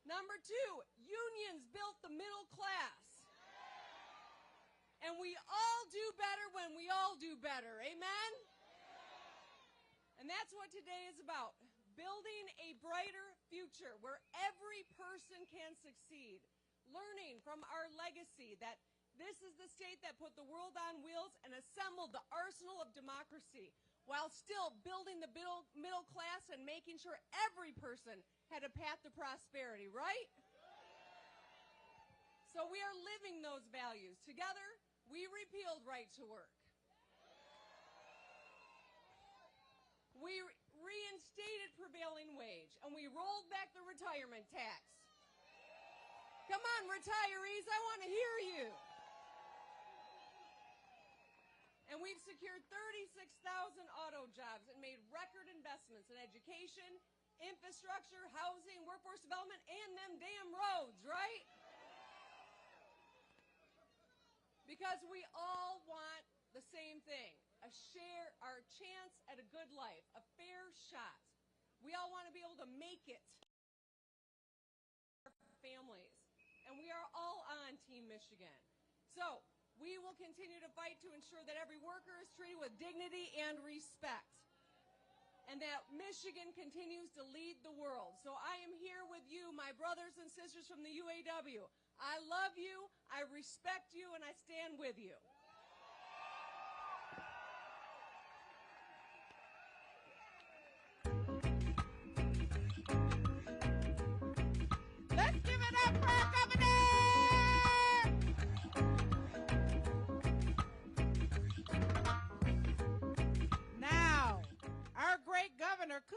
Number two, unions built the middle class. And we all do better when we all do better, amen? And that's what today is about, building a brighter future where every person can succeed, learning from our legacy that this is the state that put the world on wheels and assembled the arsenal of democracy while still building the middle class and making sure every person had a path to prosperity, right? So we are living those values. Together, we repealed right to work. We reinstated prevailing wage, and we rolled back the retirement tax. Come on, retirees, I want to hear you. And we've secured 36,000 auto jobs and made record investments in education, infrastructure, housing, workforce development, and them damn roads, right? Because we all want the same thing, our chance at a good life, a fair shot. We all want to be able to make it for our families. And we are all on Team Michigan. So we will continue to fight to ensure that every worker is treated with dignity and respect, and that Michigan continues to lead the world. So I am here with you, my brothers and sisters from the UAW. I love you, I respect you, and I stand with you. Let's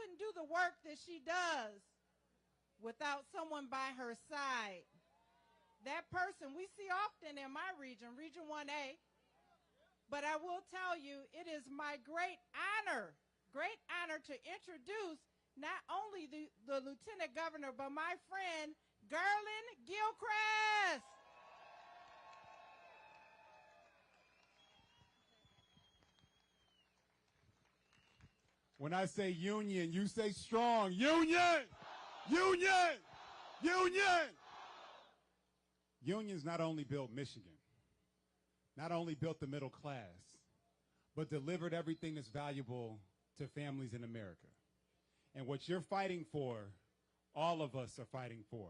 couldn't do the work that she does without someone by her side. That person we see often in my region, Region 1A, but I will tell you, it is my great honor to introduce not only the Lieutenant Governor, but my friend, Gerlin Gilchrist. When I say union, you say strong. Union! Union! Union! Unions not only built Michigan, not only built the middle class, but delivered everything that's valuable to families in America. And what you're fighting for, all of us are fighting for.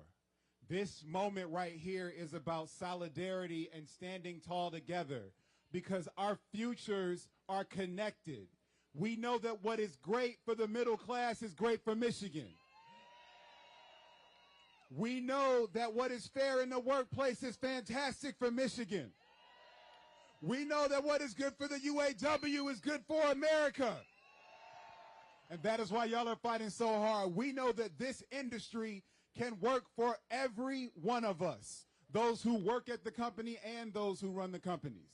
This moment right here is about solidarity and standing tall together because our futures are connected. We know that what is great for the middle class is great for Michigan. We know that what is fair in the workplace is fantastic for Michigan. We know that what is good for the UAW is good for America. And that is why y'all are fighting so hard. We know that this industry can work for every one of us, those who work at the company and those who run the companies.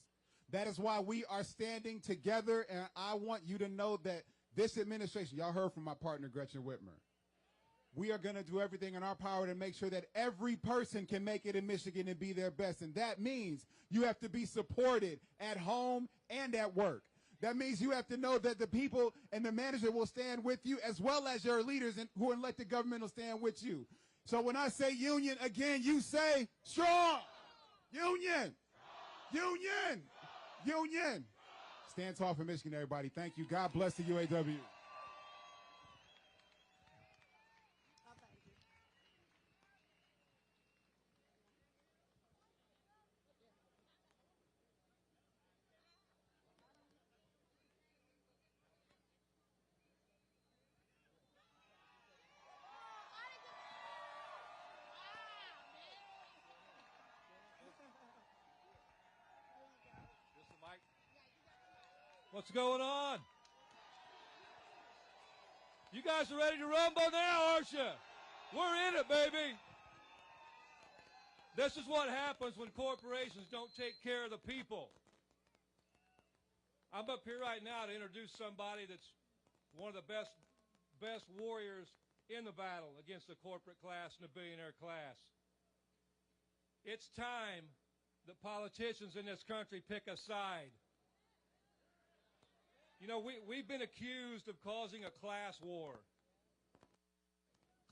That is why we are standing together, and I want you to know that this administration, y'all heard from my partner, Gretchen Whitmer, we are going to do everything in our power to make sure that every person can make it in Michigan and be their best. And that means you have to be supported at home and at work. That means you have to know that the people and the manager will stand with you as well as your leaders who are elected government will stand with you. So when I say union, again, you say strong. Union. Union. Union. Stand tall for Michigan, everybody. Thank you. God bless the UAW. What's going on? You guys are ready to rumble now, aren't you? We're in it, baby. This is what happens when corporations don't take care of the people. I'm up here right now to introduce somebody that's one of the best warriors in the battle against the corporate class and the billionaire class. It's time that politicians in this country pick a side. You know, we've been accused of causing a class war.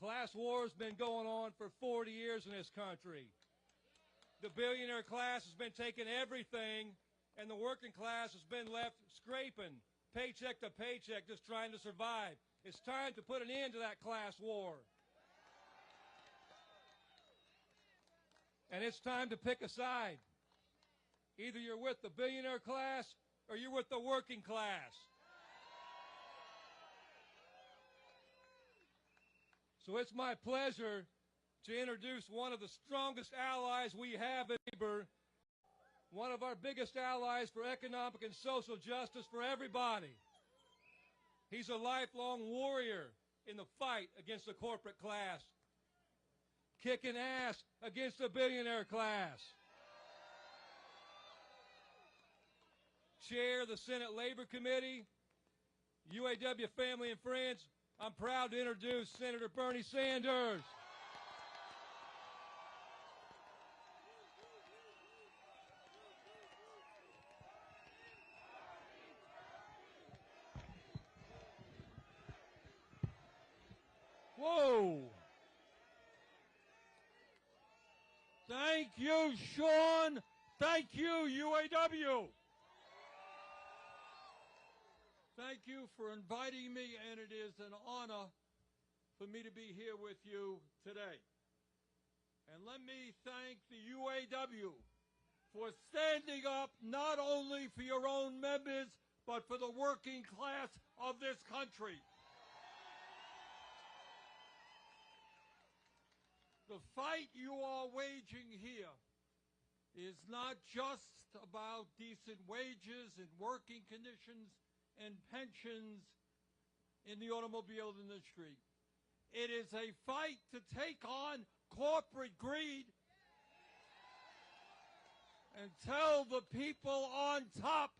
Class war's been going on for 40 years in this country. The billionaire class has been taking everything, and the working class has been left scraping paycheck to paycheck, just trying to survive. It's time to put an end to that class war. And it's time to pick a side. Either you're with the billionaire class or you're with the working class. So it's my pleasure to introduce one of the strongest allies we have in labor, one of our biggest allies for economic and social justice for everybody. He's a lifelong warrior in the fight against the corporate class, kicking ass against the billionaire class. Chair of the Senate Labor Committee, UAW family and friends, I'm proud to introduce Senator Bernie Sanders. Whoa. Thank you, Sean. Thank you, UAW. Thank you for inviting me, and it is an honor for me to be here with you today. And let me thank the UAW for standing up not only for your own members, but for the working class of this country. The fight you are waging here is not just about decent wages and working conditions and pensions. in the automobile industry. It is a fight to take on corporate greed and tell the people on top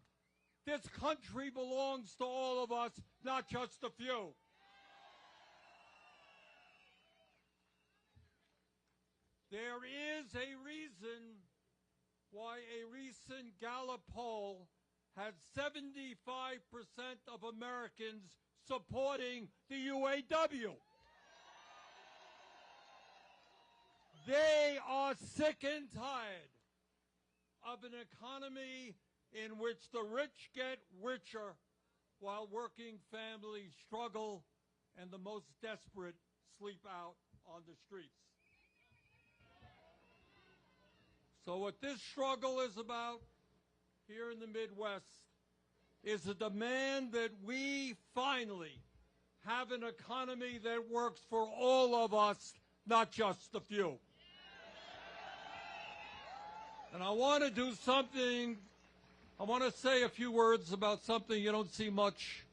this country belongs to all of us, not just a few. There is a reason why a recent Gallup poll had 75% of Americans supporting the UAW. They are sick and tired of an economy in which the rich get richer while working families struggle and the most desperate sleep out on the streets. So what this struggle is about here in the Midwest is a demand that we finally have an economy that works for all of us, not just a few. And I want to do something, I want to say a few words about something you don't see much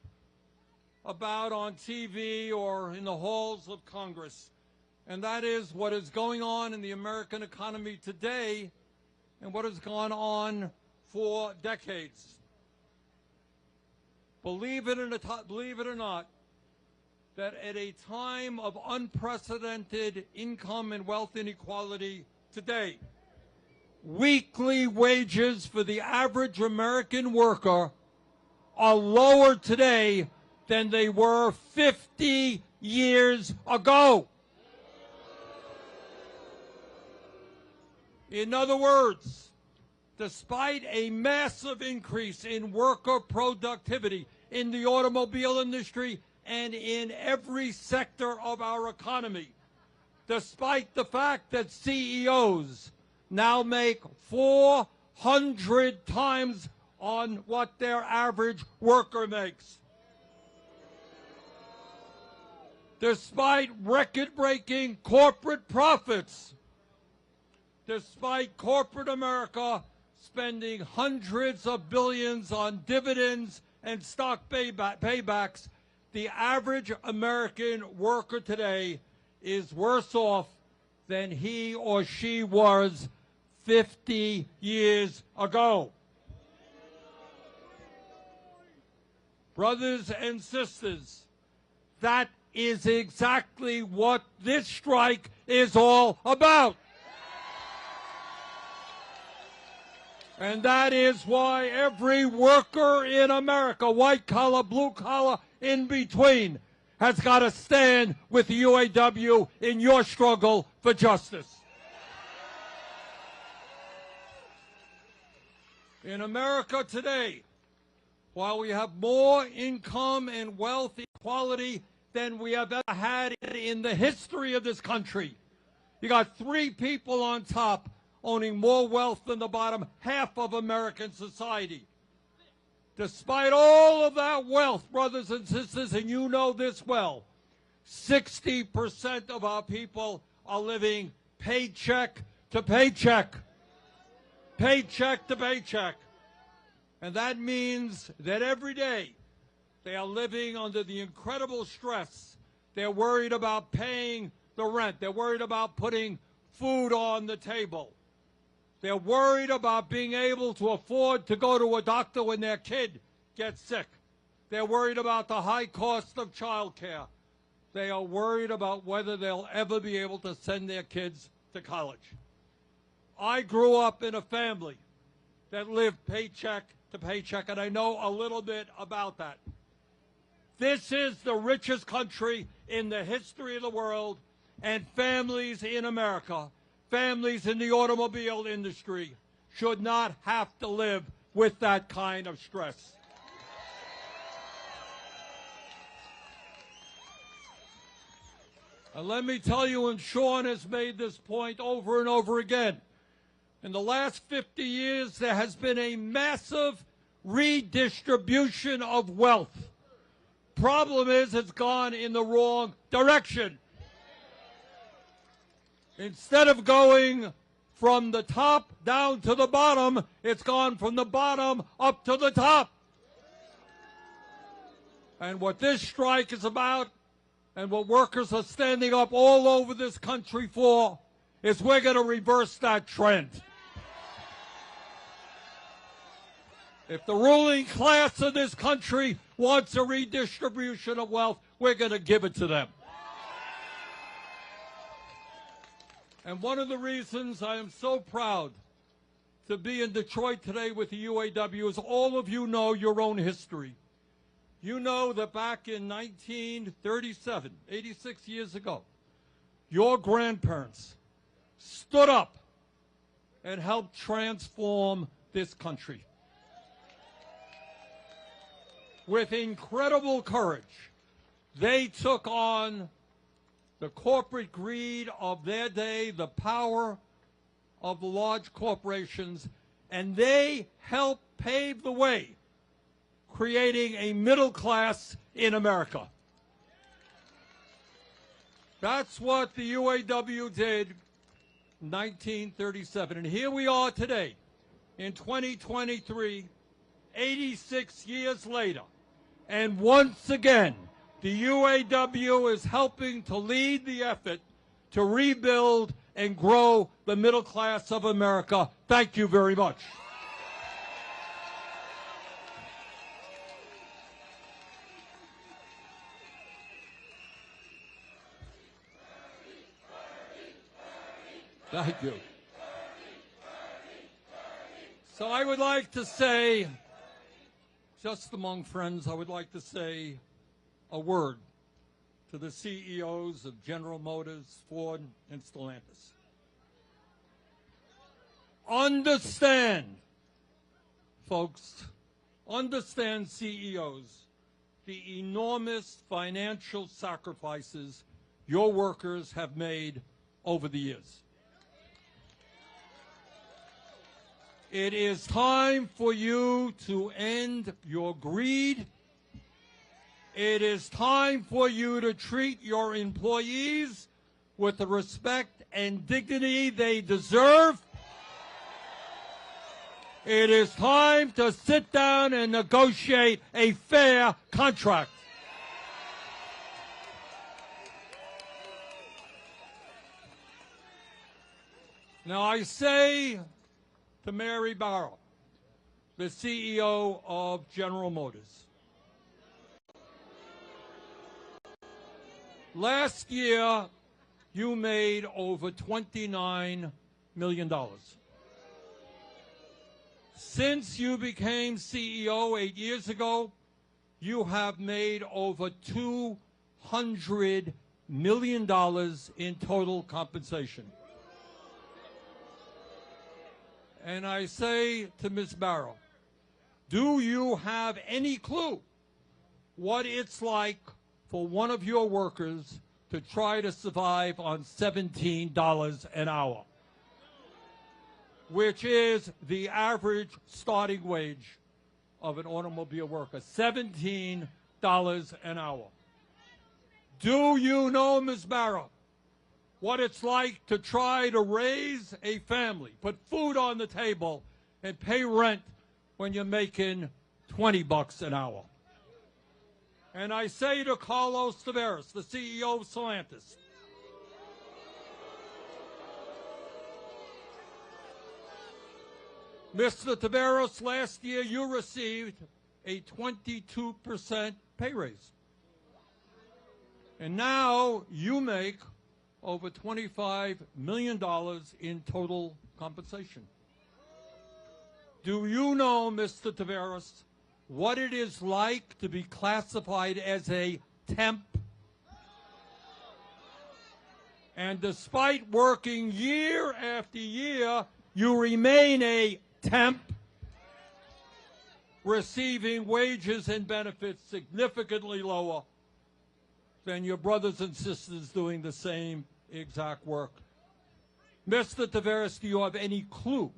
about on TV or in the halls of Congress. And that is what is going on in the American economy today and what has gone on for decades. Believe it or not, that at a time of unprecedented income and wealth inequality today, weekly wages for the average American worker are lower today than they were 50 years ago. In other words, despite a massive increase in worker productivity in the automobile industry and in every sector of our economy, despite the fact that CEOs now make 400 times on what their average worker makes, despite record-breaking corporate profits, despite corporate America spending hundreds of billions on dividends and stock paybacks, the average American worker today is worse off than he or she was 50 years ago. Brothers and sisters, that is exactly what this strike is all about. And that is why every worker in America, white collar, blue collar, in between, has got to stand with the UAW in your struggle for justice. In America today, while we have more income and wealth equality than we have ever had in the history of this country, you got 3 people on top owning more wealth than the bottom half of American society. Despite all of that wealth, brothers and sisters, and you know this well, 60% of our people are living paycheck to paycheck. Paycheck to paycheck. And that means that every day they are living under the incredible stress. They're worried about paying the rent. They're worried about putting food on the table. They're worried about being able to afford to go to a doctor when their kid gets sick. They're worried about the high cost of child care. They are worried about whether they'll ever be able to send their kids to college. I grew up in a family that lived paycheck to paycheck, and I know a little bit about that. This is the richest country in the history of the world, and families in America, families in the automobile industry, should not have to live with that kind of stress. And let me tell you, and Sean has made this point over and over again, in the last 50 years, there has been a massive redistribution of wealth. Problem is, it's gone in the wrong direction. Instead of going from the top down to the bottom, it's gone from the bottom up to the top. And what this strike is about, and what workers are standing up all over this country for, is we're going to reverse that trend. If the ruling class of this country wants a redistribution of wealth, we're going to give it to them. And one of the reasons I am so proud to be in Detroit today with the UAW is all of you know your own history. You know that back in 1937, 86 years ago, your grandparents stood up and helped transform this country. With incredible courage, they took on the corporate greed of their day, the power of the large corporations, and they helped pave the way, creating a middle class in America. That's what the UAW did in 1937. And here we are today in 2023, 86 years later. And once again, the UAW is helping to lead the effort to rebuild and grow the middle class of America. Thank you very much. Thank you. So I would like to say, just among friends, I would like to say a word to the CEOs of General Motors, Ford, and Stellantis. Understand, folks, understand, CEOs, the enormous financial sacrifices your workers have made over the years. It is time for you to end your greed. It is time for you to treat your employees with the respect and dignity they deserve. It is time to sit down and negotiate a fair contract. Now I say to Mary Barra, the CEO of General Motors, last year you made over $29 million. Since you became CEO 8 years ago, you have made over $200 million in total compensation. And I say to Ms. Barrow, do you have any clue what it's like for one of your workers to try to survive on $17 an hour, which is the average starting wage of an automobile worker, $17 an hour? Do you know, Ms. Barrow, what it's like to try to raise a family, put food on the table, and pay rent when you're making $20 an hour? And I say to Carlos Tavares, the CEO of Stellantis, Mr. Tavares, last year you received a 22% pay raise. And now you make over $25 million in total compensation. Do you know, Mr. Tavares, what it is like to be classified as a temp? And despite working year after year, you remain a temp, receiving wages and benefits significantly lower than your brothers and sisters doing the same exact work. Mr. Tavares, do you have any clue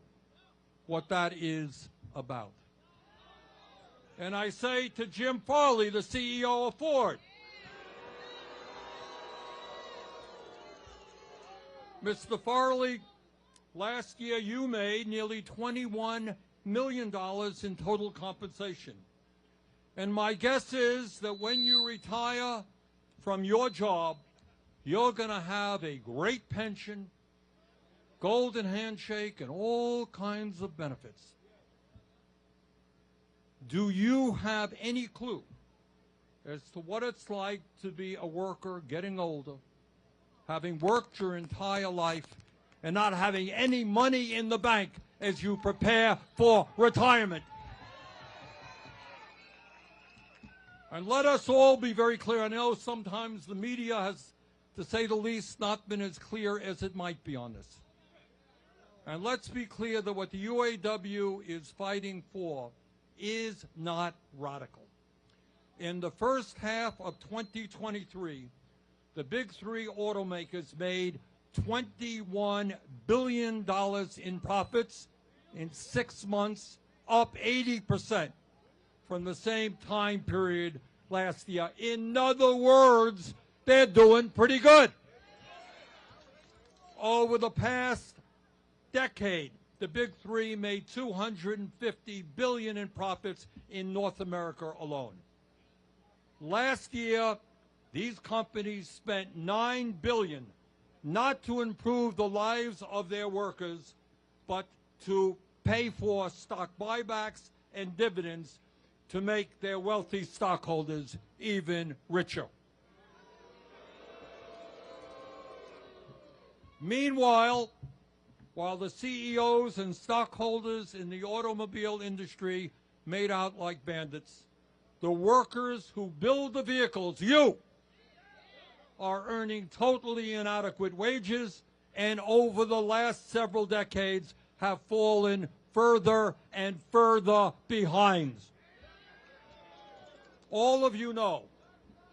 what that is about? And I say to Jim Farley, the CEO of Ford, Mr. Farley, last year you made nearly $21 million in total compensation. And my guess is that when you retire from your job, you're going to have a great pension, golden handshake, and all kinds of benefits. Do you have any clue as to what it's like to be a worker getting older, having worked your entire life, and not having any money in the bank as you prepare for retirement? And let us all be very clear. I know sometimes the media has, to say the least, not been as clear as it might be on this. And let's be clear that what the UAW is fighting for is not radical. In the first half of 2023, the big three automakers made $21 billion in profits in 6 months, up 80% from the same time period last year. In other words, they're doing pretty good. Over the past decade, the big three made $250 billion in profits in North America alone. Last year, these companies spent $9 billion not to improve the lives of their workers, but to pay for stock buybacks and dividends to make their wealthy stockholders even richer. Meanwhile, while the CEOs and stockholders in the automobile industry made out like bandits, the workers who build the vehicles, you, are earning totally inadequate wages, and over the last several decades have fallen further and further behind. All of you know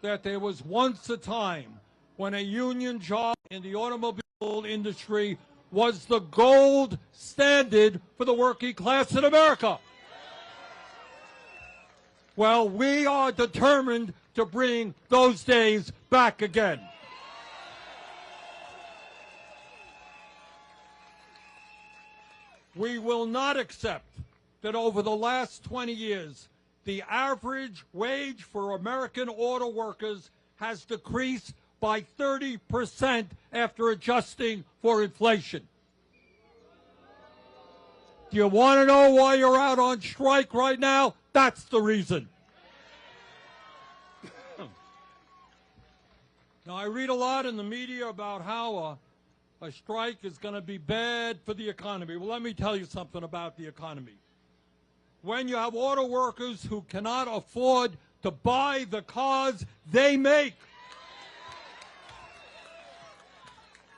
that there was once a time when a union job in the automobile industry was the gold standard for the working class in America. Well, we are determined to bring those days back again. We will not accept that over the last 20 years, the average wage for American auto workers has decreased by 30% after adjusting for inflation. Do you want to know why you're out on strike right now? That's the reason. Now, I read a lot in the media about how a strike is going to be bad for the economy. Well, let me tell you something about the economy. When you have auto workers who cannot afford to buy the cars they make,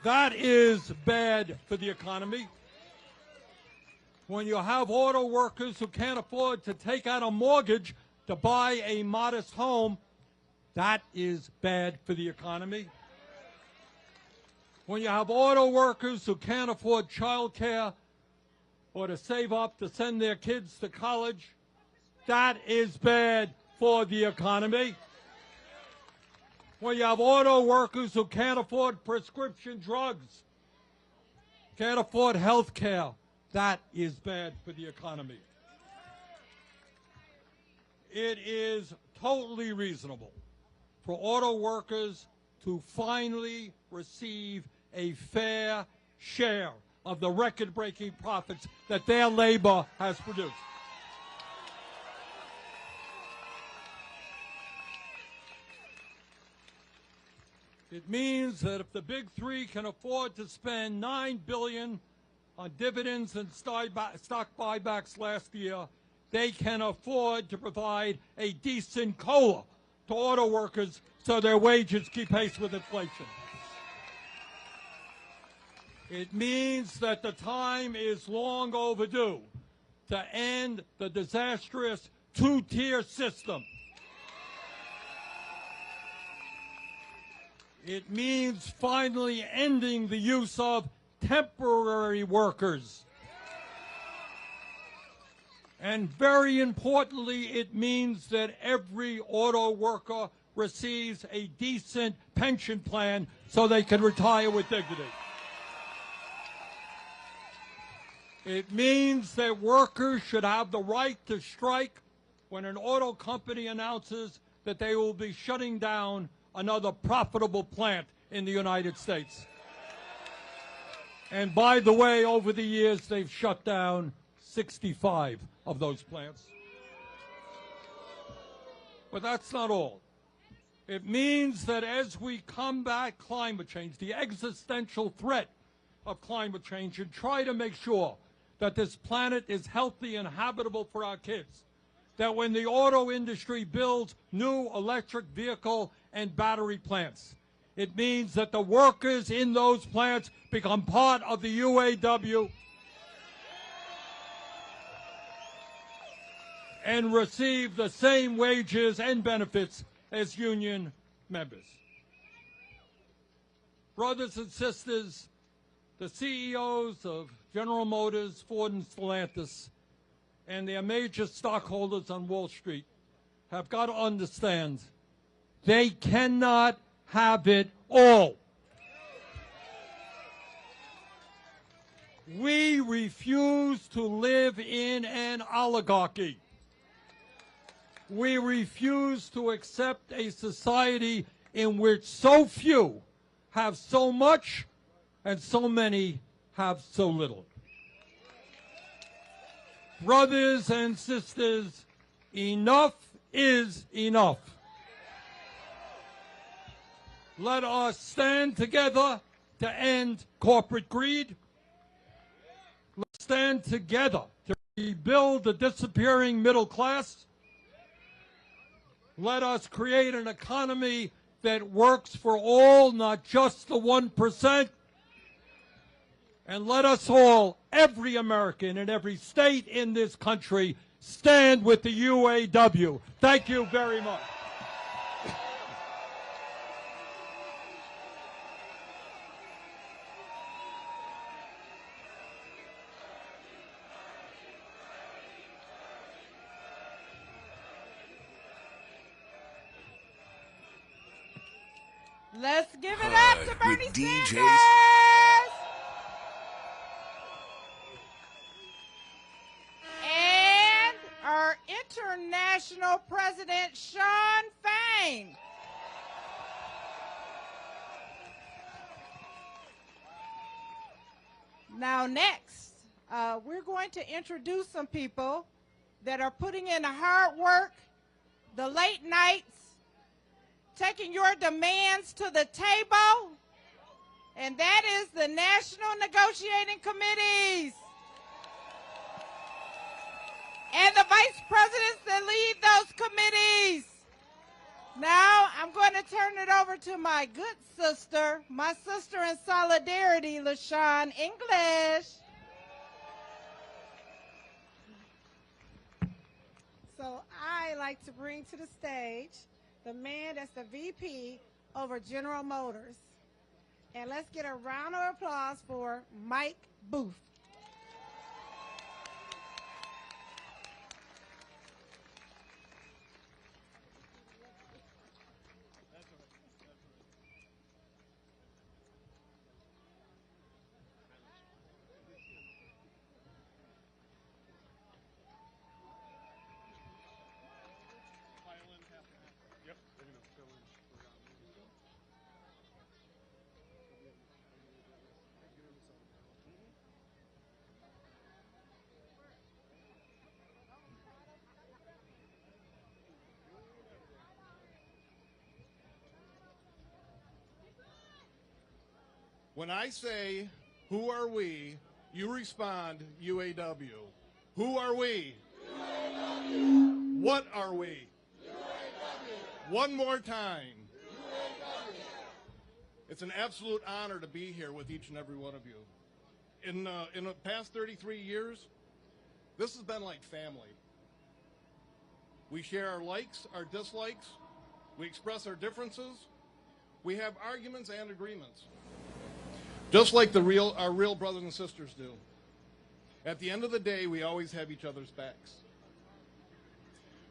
that is bad for the economy. When you have auto workers who can't afford to take out a mortgage to buy a modest home, that is bad for the economy. When you have auto workers who can't afford child care or to save up to send their kids to college, that is bad for the economy. When you have auto workers who can't afford prescription drugs, can't afford health care, that is bad for the economy. It is totally reasonable for auto workers to finally receive a fair share of the record-breaking profits that their labor has produced. It means that if the big three can afford to spend $9 billion on dividends and stock buybacks last year, they can afford to provide a decent COLA to auto workers so their wages keep pace with inflation. It means that the time is long overdue to end the disastrous two-tier system. It means finally ending the use of temporary workers. And very importantly, it means that every auto worker receives a decent pension plan so they can retire with dignity. It means that workers should have the right to strike when an auto company announces that they will be shutting down another profitable plant in the United States. And by the way, over the years, they've shut down 65 of those plants. But that's not all. It means that as we combat climate change, the existential threat of climate change, and try to make sure that this planet is healthy and habitable for our kids, that when the auto industry builds new electric vehicle and battery plants, it means that the workers in those plants become part of the UAW and receive the same wages and benefits as union members. Brothers and sisters, the CEOs of General Motors, Ford, and Stellantis, and their major stockholders on Wall Street have got to understand they cannot have it all. We refuse to live in an oligarchy. We refuse to accept a society in which so few have so much and so many have so little. Brothers and sisters, enough is enough. Let us stand together to end corporate greed. Let's stand together to rebuild the disappearing middle class. Let us create an economy that works for all, not just the 1%. And let us all, every American in every state in this country, stand with the UAW. Thank you very much. Let's give it up to Bernie DJs. Sanders. And our international president, Shawn Fain. Now next, we're going to introduce some people that are putting in the hard work, the late nights, taking your demands to the table, and that is the National Negotiating Committees and the vice presidents that lead those committees. Now I'm going to turn it over to my good sister, my sister in solidarity, LaShawn English. So I like to bring to the stage the man that's the VP over General Motors. And let's get a round of applause for Mike Booth. When I say, who are we, you respond, UAW. Who are we? UAW. What are we? UAW. One more time. UAW. It's an absolute honor to be here with each and every one of you. In the past 33 years, this has been like family. We share our likes, our dislikes. We express our differences. We have arguments and agreements. Just like our real brothers and sisters do. At the end of the day, we always have each other's backs.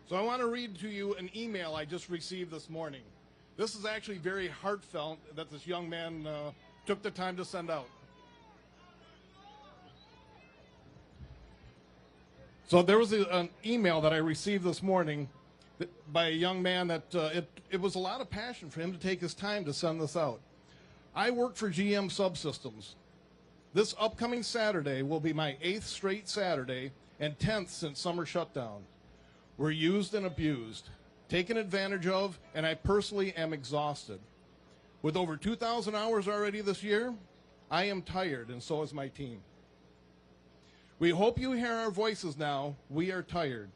So I want to read to you an email I just received this morning. This is actually very heartfelt that this young man took the time to send out. So there was an email that I received this morning by a young man that it was a lot of passion for him to take his time to send this out. I work for GM Subsystems. This upcoming Saturday will be my 8th straight Saturday and 10th since summer shutdown. We're used and abused, taken advantage of, and I personally am exhausted. With over 2,000 hours already this year, I am tired, and so is my team. We hope you hear our voices now. We are tired.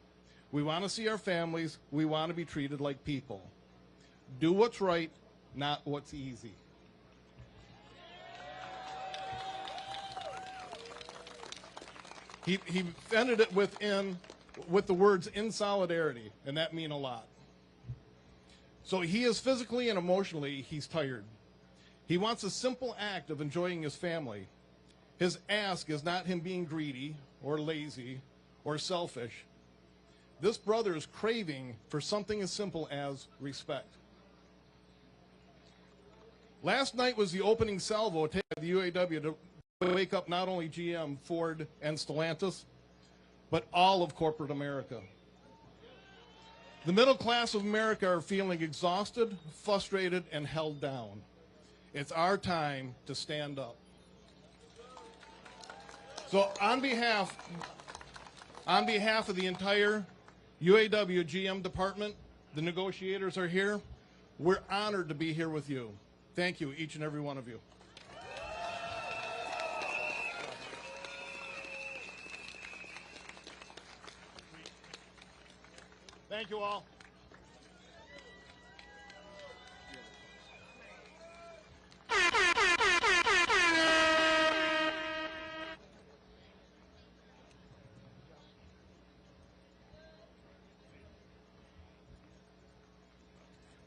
We want to see our families. We want to be treated like people. Do what's right, not what's easy. He ended it with the words "in solidarity," and that means a lot. So he is physically and emotionally, he's tired. He wants a simple act of enjoying his family. His ask is not him being greedy or lazy or selfish. This brother is craving for something as simple as respect. Last night was the opening salvo taken by the UAW to wake up not only GM, Ford, and Stellantis, but all of corporate America. The middle class of America are feeling exhausted, frustrated, and held down. It's our time to stand up. So on behalf of the entire UAW GM department, the negotiators are here. We're honored to be here with you. Thank you, each and every one of you. Thank you all.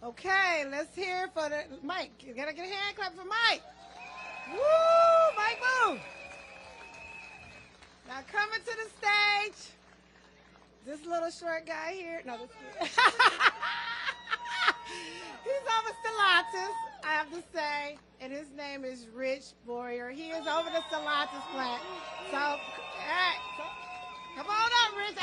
Okay, let's hear for the Mike. You gotta get a hand clap for Mike. Woo, Mike, move. Now coming to the stage, this little short guy here. No, this he's over Stellantis, I have to say, and his name is Rich Boyer. He is over the Stellantis plant. So, hey, come on up, Rich.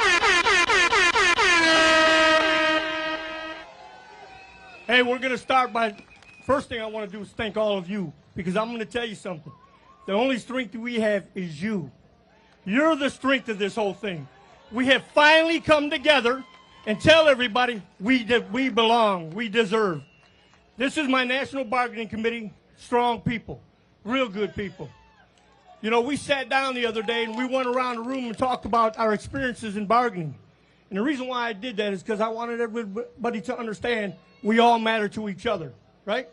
Hey, we're going to start by, first thing I want to do is thank all of you, because I'm going to tell you something. The only strength we have is you. You're the strength of this whole thing. We have finally come together and tell everybody we belong, we deserve. This is my National Bargaining Committee, strong people, real good people. You know, we sat down the other day and we went around the room and talked about our experiences in bargaining. And the reason why I did that is because I wanted everybody to understand we all matter to each other, right?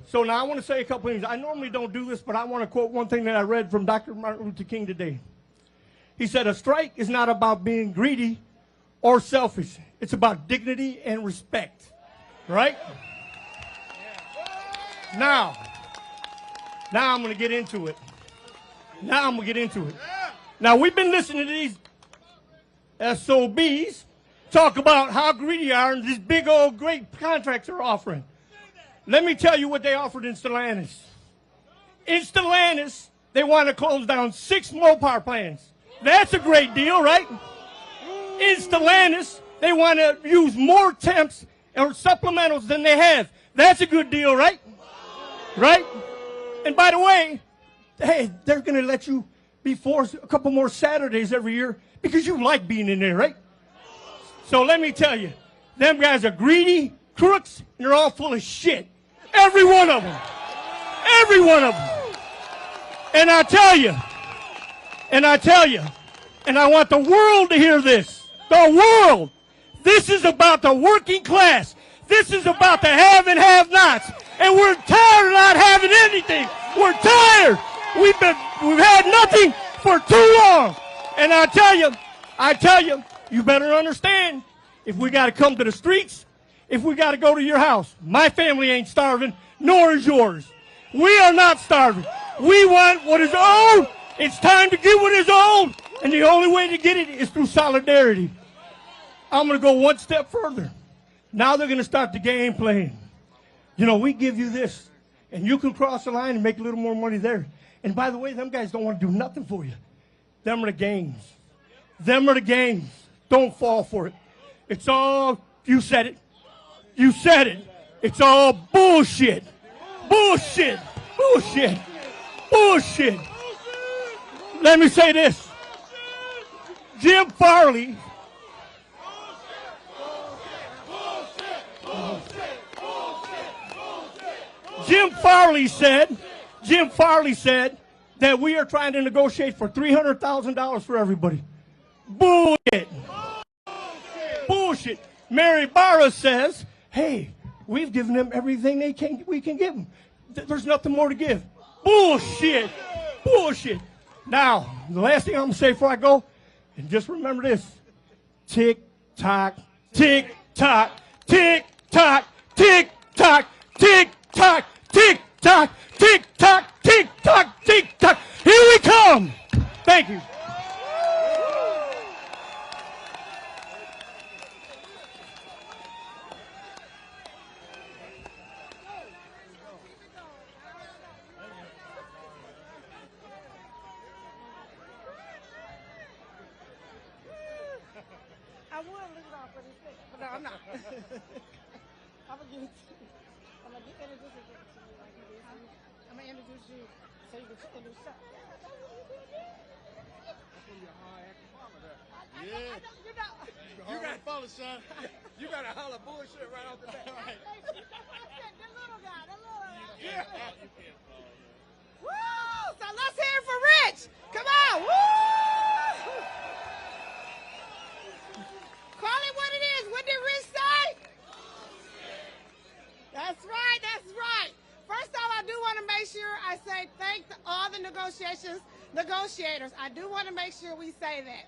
So now I want to say a couple things. I normally don't do this, but I want to quote one thing that I read from Dr. Martin Luther King today. He said, a strike is not about being greedy or selfish. It's about dignity and respect, right? Now I'm going to get into it. Now, we've been listening to these SOBs talk about how greedy they are and these big old great contracts they're offering. Let me tell you what they offered in Stellantis. In Stellantis, they want to close down 6 Mopar plants. That's a great deal, right? In Stellantis, they want to use more temps or supplementals than they have. That's a good deal, right? Right? And by the way, hey, they're going to let you be forced a couple more Saturdays every year because you like being in there, right? So let me tell you, them guys are greedy, crooks, and they're all full of shit. Every one of them. Every one of them. And I tell you, and I want the world to hear this. The world. This is about the working class. This is about the have and have-nots. And we're tired of not having anything. We're tired. We've had nothing for too long. And I tell you, you better understand, if we got to come to the streets, if we got to go to your house, my family ain't starving, nor is yours. We are not starving. We want what is owed. It's time to get what is owed. And the only way to get it is through solidarity. I'm going to go one step further. Now they're going to start the game playing. You know, we give you this, and you can cross the line and make a little more money there. And by the way, them guys don't want to do nothing for you. Them are the games. Them are the games. Don't fall for it. It's all, you said it. You said it. It's all bullshit. Bullshit. Bullshit. Bullshit. Let me say this. Jim Farley. Jim Farley said that we are trying to negotiate for $300,000 for everybody. Bullshit. Bullshit. Mary Barra says, hey, we've given them everything we can give them. There's nothing more to give. Bullshit. Bullshit. Now, the last thing I'm going to say before I go, and just remember this. Tick, tock, tick, tock, tick, tock, tick, tock, tick, tock, tick, tock, tick, tock, tick, tock, tick, tock. Here we come. Thank you. I would lick it off, but it's thick. But no, I'm not. I'm gonna give it to you. I'm gonna introduce it to you like you did. I'm gonna introduce you so you can introduce yourself. Yeah. You got to follow, son. You got to holler bullshit right off the bat. The little guy, the little guy. Yeah. Woo! So let's hear it for Rich. Come on. Woo! Call it what it is. What did Rich say? That's right. That's right. First off, I do want to make sure I say thank all the negotiators. I do want to make sure we say that.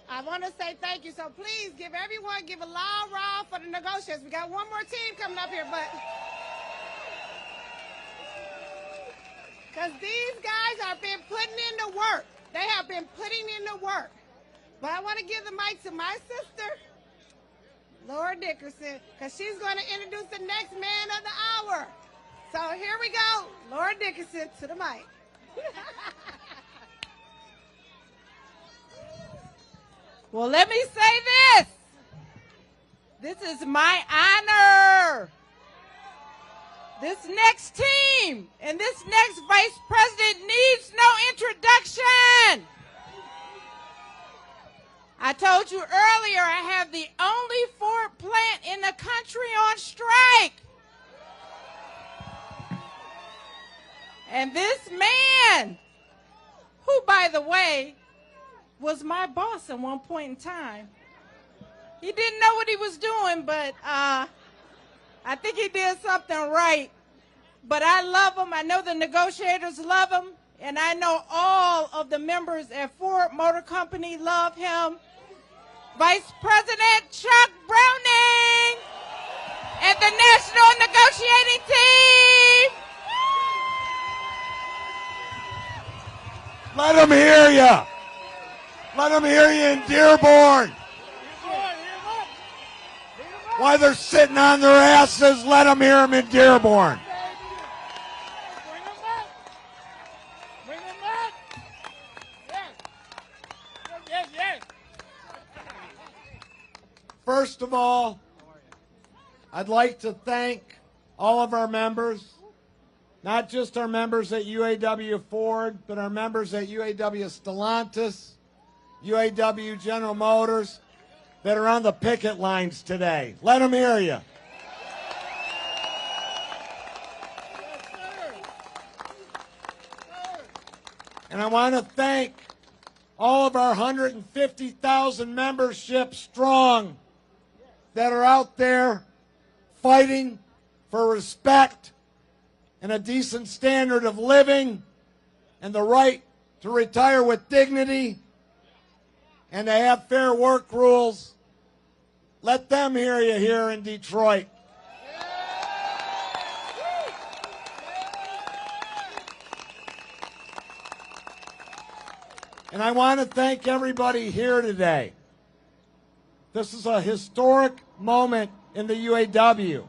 I want to say thank you. So please give a loud round for the negotiators. We got one more team coming up here, but because these guys have been putting in the work. They have been putting in the work. But I want to give the mic to my sister, Laura Dickerson, because she's going to introduce the next man of the hour. So here we go. Laura Dickerson to the mic. Well, let me say this. This is my honor. This next team and this next vice president needs no introduction. I told you earlier I have the only Ford plant in the country on strike. And this man, who, by the way, was my boss at one point in time. He didn't know what he was doing, but I think he did something right. But I love him. I know the negotiators love him. And I know all of the members at Ford Motor Company love him. Vice President Chuck Browning and the National Negotiating Team. Let them hear you. Let them hear you in Dearborn. While they're sitting on their asses, let them hear them in Dearborn. First of all, I'd like to thank all of our members, not just our members at UAW Ford, but our members at UAW Stellantis, UAW General Motors, that are on the picket lines today. Let them hear you. And I want to thank all of our 150,000 membership strong that are out there fighting for respect and a decent standard of living and the right to retire with dignity and to have fair work rules. Let them hear you here in Detroit. And I want to thank everybody here today. This is a historic moment in the UAW.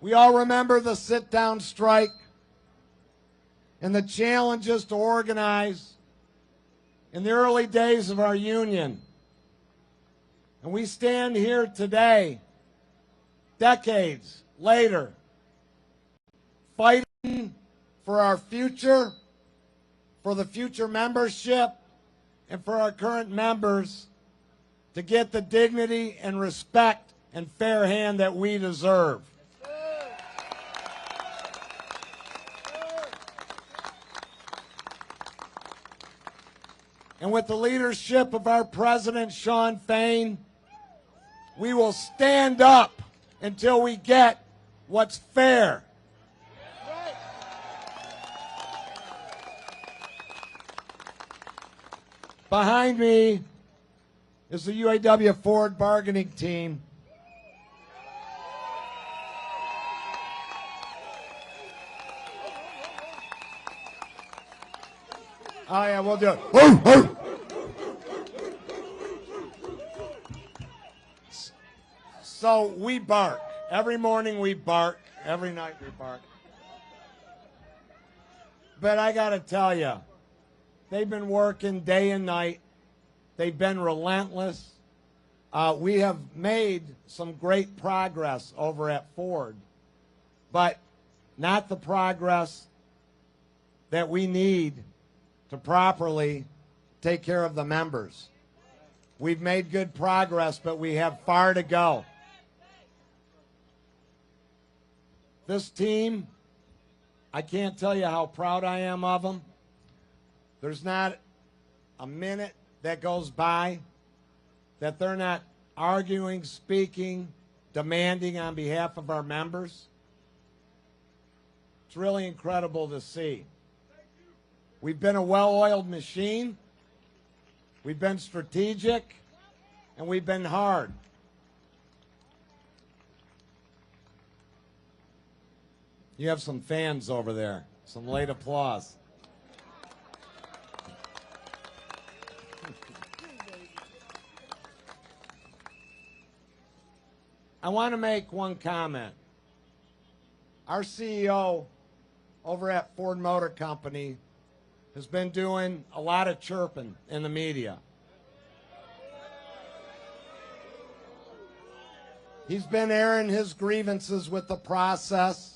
We all remember the sit-down strike and the challenges to organize in the early days of our union. And we stand here today, decades later, fighting for our future, for the future membership, and for our current members to get the dignity and respect and fair hand that we deserve. And with the leadership of our president, Shawn Fain, we will stand up until we get what's fair. Behind me is the UAW Ford bargaining team. Oh yeah, we'll do it. So we bark. Every morning we bark. Every night we bark. But I got to tell you, they've been working day and night. They've been relentless. We have made some great progress over at Ford, but not the progress that we need to properly take care of the members. We've made good progress, but we have far to go. This team, I can't tell you how proud I am of them. There's not a minute that goes by that they're not arguing, speaking, demanding on behalf of our members. It's really incredible to see. We've been a well-oiled machine, we've been strategic, and we've been hard. You have some fans over there, some late applause. I want to make one comment. Our CEO over at Ford Motor Company has been doing a lot of chirping in the media. He's been airing his grievances with the process.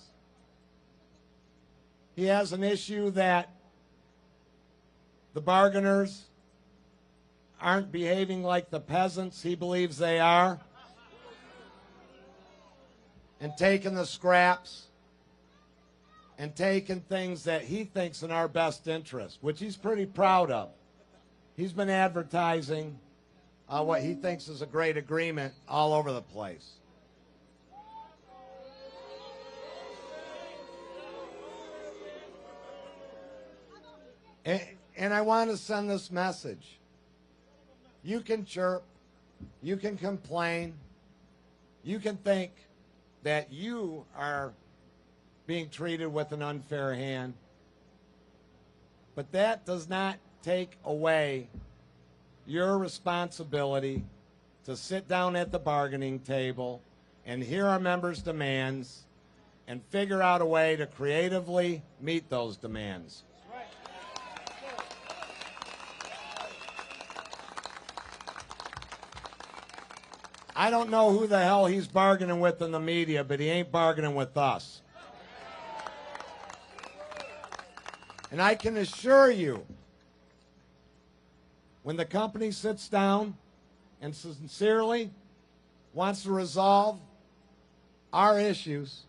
He has an issue that the bargainers aren't behaving like the peasants he believes they are, and taking the scraps and taking things that he thinks in our best interest, which he's pretty proud of. He's been advertising what he thinks is a great agreement all over the place. And I want to send this message. You can chirp, you can complain, you can think that you are being treated with an unfair hand, but that does not take away your responsibility to sit down at the bargaining table and hear our members' demands and figure out a way to creatively meet those demands. I don't know who the hell he's bargaining with in the media, but he ain't bargaining with us. And I can assure you, when the company sits down and sincerely wants to resolve our issues,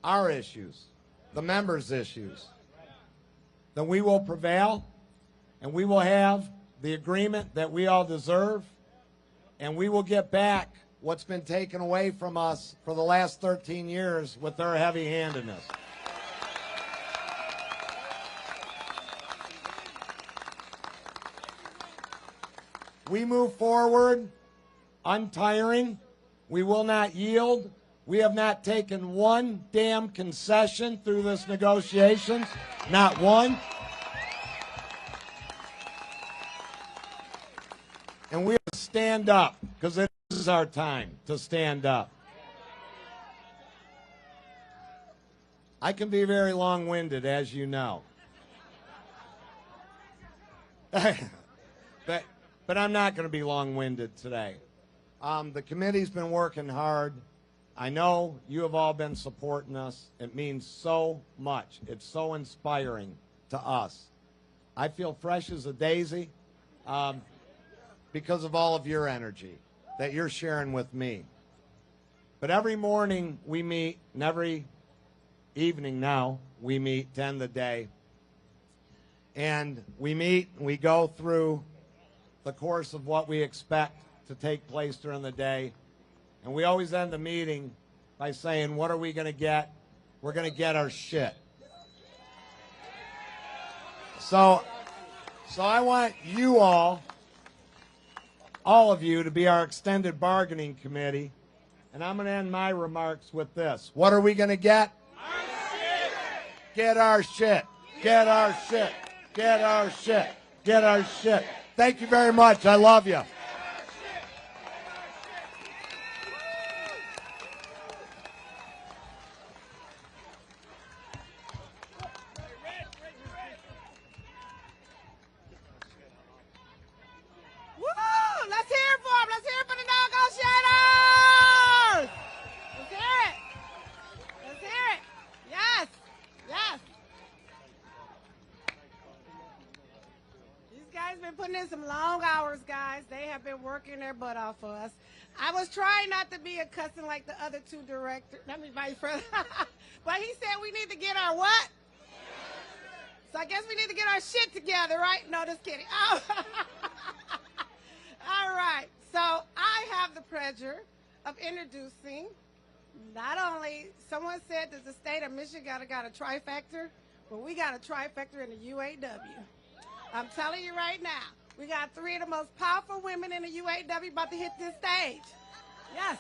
the members' issues, then we will prevail and we will have the agreement that we all deserve, and we will get back what's been taken away from us for the last 13 years with their heavy-handedness. We move forward, untiring. We will not yield. We have not taken one damn concession through this negotiations, not one. And we will stand up, because it is our time to stand up. I can be very long-winded, as you know. but I'm not going to be long-winded today. The committee's been working hard. I know you have all been supporting us. It means so much. It's so inspiring to us. I feel fresh as a daisy because of all of your energy that you're sharing with me. But every morning we meet, and every evening now we meet to end the day. And we meet and we go through the course of what we expect to take place during the day. And we always end the meeting by saying, what are we going to get? We're going to get our shit. So I want you all of you, to be our extended bargaining committee. And I'm going to end my remarks with this. What are we going to get? Get our shit. Get our shit. Get our shit. Get our shit. Thank you very much. I love you. Working their butt off for us. I was trying not to be a cussing like the other two directors, vice president. But he said we need to get our what? So I guess we need to get our shit together, right? No, just kidding. Oh. All right. So I have the pleasure of introducing not only, someone said that the state of Michigan got a trifecta, but we got a trifecta in the UAW. I'm telling you right now. We got three of the most powerful women in the UAW about to hit this stage. Yes.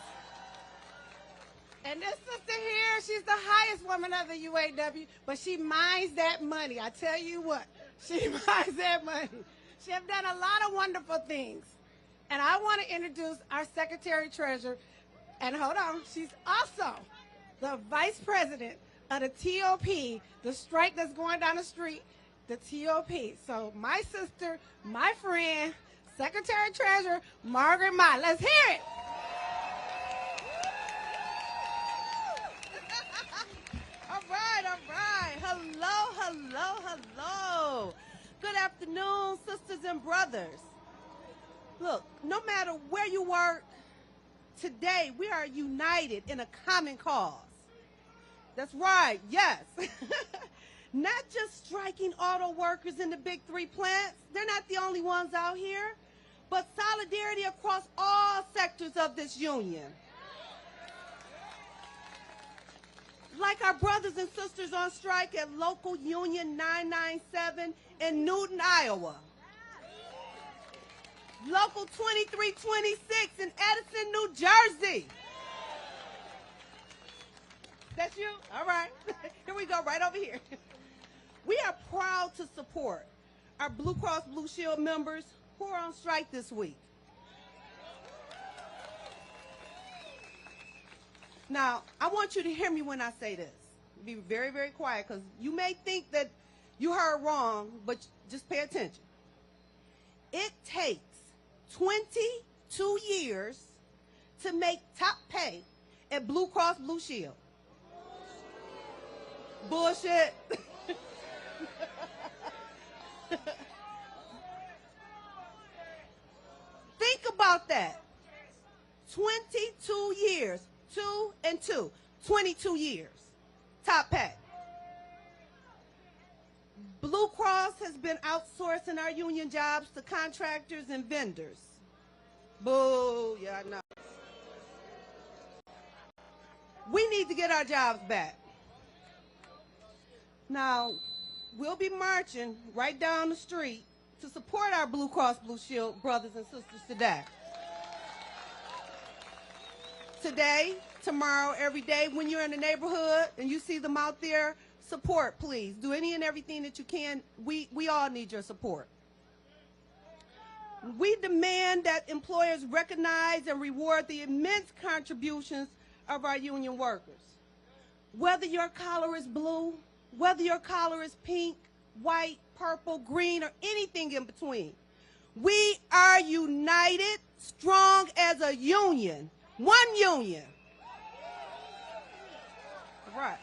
And this sister here, she's the highest woman of the UAW, but she minds that money. I tell you what, she minds that money. She has done a lot of wonderful things. And I want to introduce our Secretary-Treasurer, and hold on, she's also the Vice President of the TOP, the strike that's going down the street, the TOP. So my sister, my friend, Secretary-Treasurer, Margaret Mott. Let's hear it. All right, all right. Hello, hello, hello. Good afternoon, sisters and brothers. Look, no matter where you work, today we are united in a common cause. That's right, yes. Not just striking auto workers in the big three plants. They're not the only ones out here, but solidarity across all sectors of this union. Like our brothers and sisters on strike at local Union 997 in Newton, Iowa. Local 2326 in Edison, New Jersey. That's you? All right. Here we go, right over here. We are proud to support our Blue Cross Blue Shield members who are on strike this week. Now, I want you to hear me when I say this. Be very, very quiet, because you may think that you heard wrong, but just pay attention. It takes 22 years to make top pay at Blue Cross Blue Shield. Bullshit. Think about that. 22 years. 2 and 2. 22 years. Top pay. Blue Cross has been outsourcing our union jobs to contractors and vendors. Boo, yeah, I know. We need to get our jobs back. Now, we'll be marching right down the street to support our Blue Cross Blue Shield brothers and sisters today. Today, tomorrow, every day, when you're in the neighborhood and you see them out there, support, please. Do any and everything that you can. We all need your support. We demand that employers recognize and reward the immense contributions of our union workers. Whether your collar is blue, whether your collar is pink, white, purple, green, or anything in between, We are united, strong as a union. One union. All right.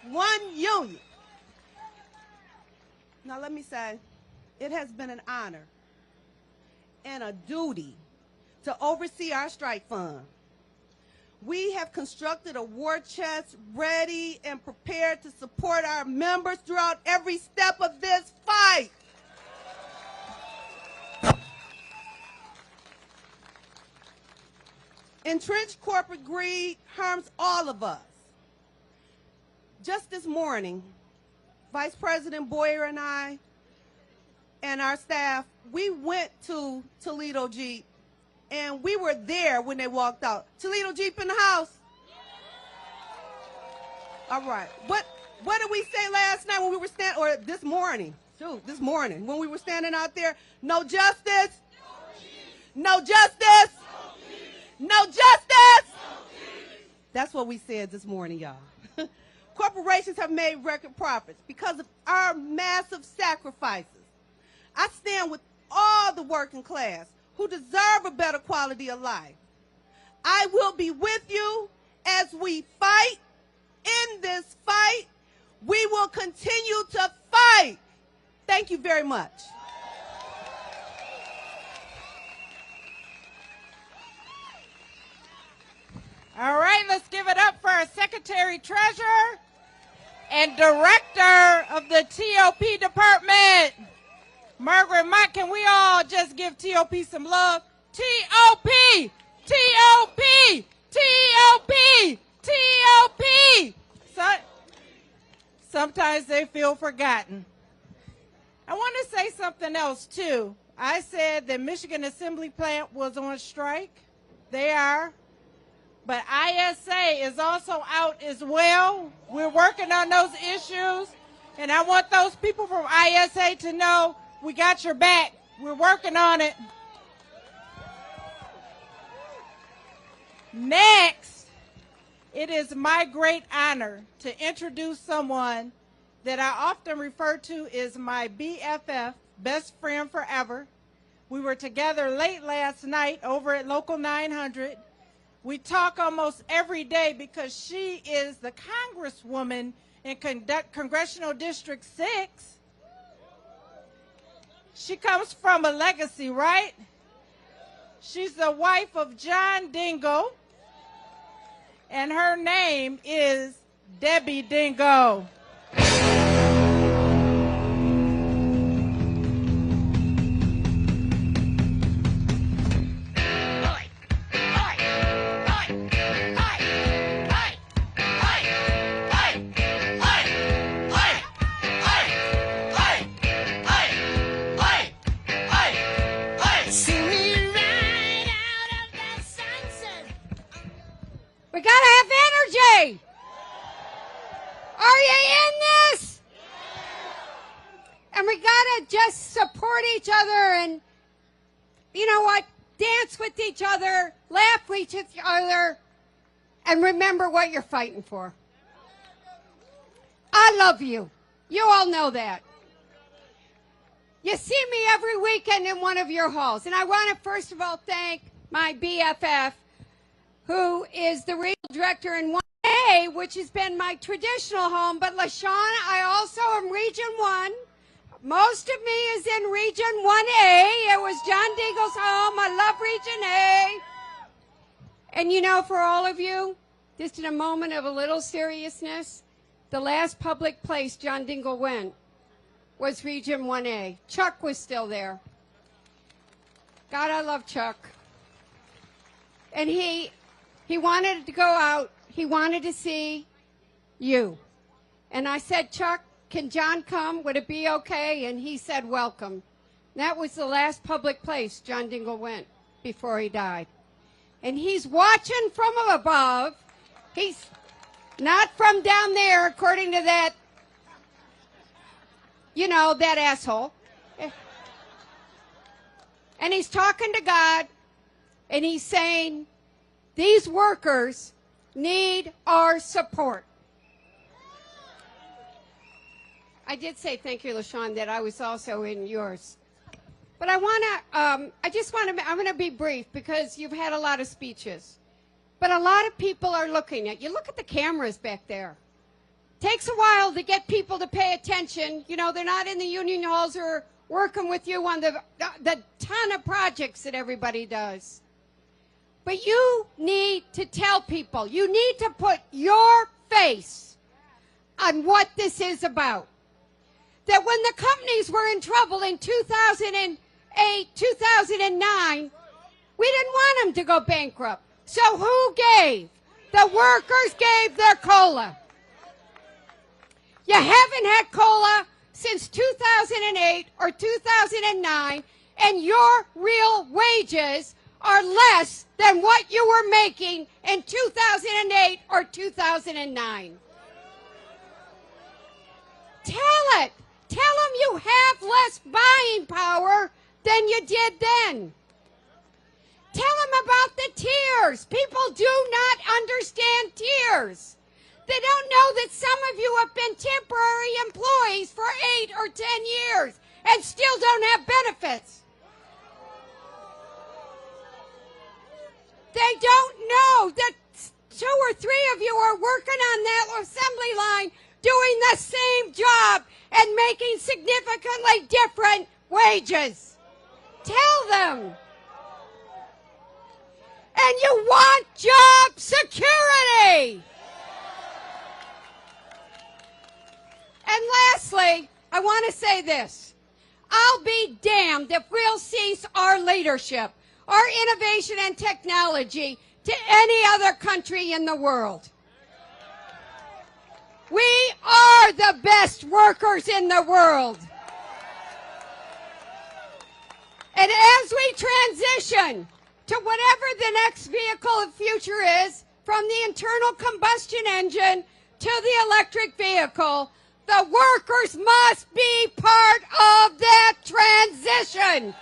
One union. Now let me say, it has been an honor and a duty to oversee our strike fund. We have constructed a war chest ready and prepared to support our members throughout every step of this fight. Entrenched corporate greed harms all of us. Just this morning, Vice President Boyer and I and our staff, we went to Toledo Jeep, and we were there when they walked out. Toledo Jeep in the house? All right. What did we say last night when we were standing, or this morning? Shoot, this morning when we were standing out there? No justice? No justice? No justice? That's what we said this morning, y'all. Corporations have made record profits because of our massive sacrifices. I stand with all the working class who deserve a better quality of life. I will be with you as we fight. In this fight, we will continue to fight. Thank you very much. All right, let's give it up for our Secretary Treasurer and Director of the TOP Department, Margaret Mott. Can we all just give TOP some love? TOP! TOP! TOP! TOP! Sometimes they feel forgotten. I want to say something else, too. I said that Michigan Assembly Plant was on strike. They are. But ISA is also out as well. We're working on those issues. And I want those people from ISA to know we got your back. We're working on it. Next, it is my great honor to introduce someone that I often refer to as my BFF, best friend forever. We were together late last night over at Local 900. We talk almost every day because she is the Congresswoman in Congressional District 6. She comes from a legacy, right? She's the wife of John Dingell, and her name is Debbie Dingell. We gotta have energy. Are you in this? And we gotta just support each other and, you know what, dance with each other, laugh with each other, and remember what you're fighting for. I love you. You all know that. You see me every weekend in one of your halls. And I want to first of all thank my BFF, who is the regional director in 1A, which has been my traditional home. But LaShawn, I also am Region 1. Most of me is in Region 1A. It was John Dingell's home. I love Region A. And you know, for all of you, just in a moment of a little seriousness, the last public place John Dingell went was Region 1A. Chuck was still there. God, I love Chuck. And he wanted to go out. He wanted to see you. And I said, Chuck, can John come? Would it be okay? And he said, welcome. That was the last public place John Dingell went before he died. And he's watching from above. He's not from down there, according to that, you know, that asshole. And he's talking to God, and he's saying, these workers need our support. I did say thank you, LaShawn, that I was also in yours. But I'm going to be brief because you've had a lot of speeches. But a lot of people are looking at you. Look at the cameras back there. Takes a while to get people to pay attention. You know, they're not in the union halls or working with you on the ton of projects that everybody does. But you need to tell people, you need to put your face on what this is about. That when the companies were in trouble in 2008, 2009, we didn't want them to go bankrupt. So who gave? The workers gave their COLA. You haven't had COLA since 2008 or 2009, and your real wages are less than what you were making in 2008 or 2009. Tell it. Tell them you have less buying power than you did then. Tell them about the tiers. People do not understand tiers. They don't know that some of you have been temporary employees for 8 or 10 years and still don't have benefits. They don't know that 2 or 3 of you are working on that assembly line doing the same job and making significantly different wages. Tell them. And you want job security. And lastly, I want to say this. I'll be damned if we'll cease our leadership, our innovation and technology to any other country in the world. We are the best workers in the world. And as we transition to whatever the next vehicle of future is, from the internal combustion engine to the electric vehicle, the workers must be part of that transition.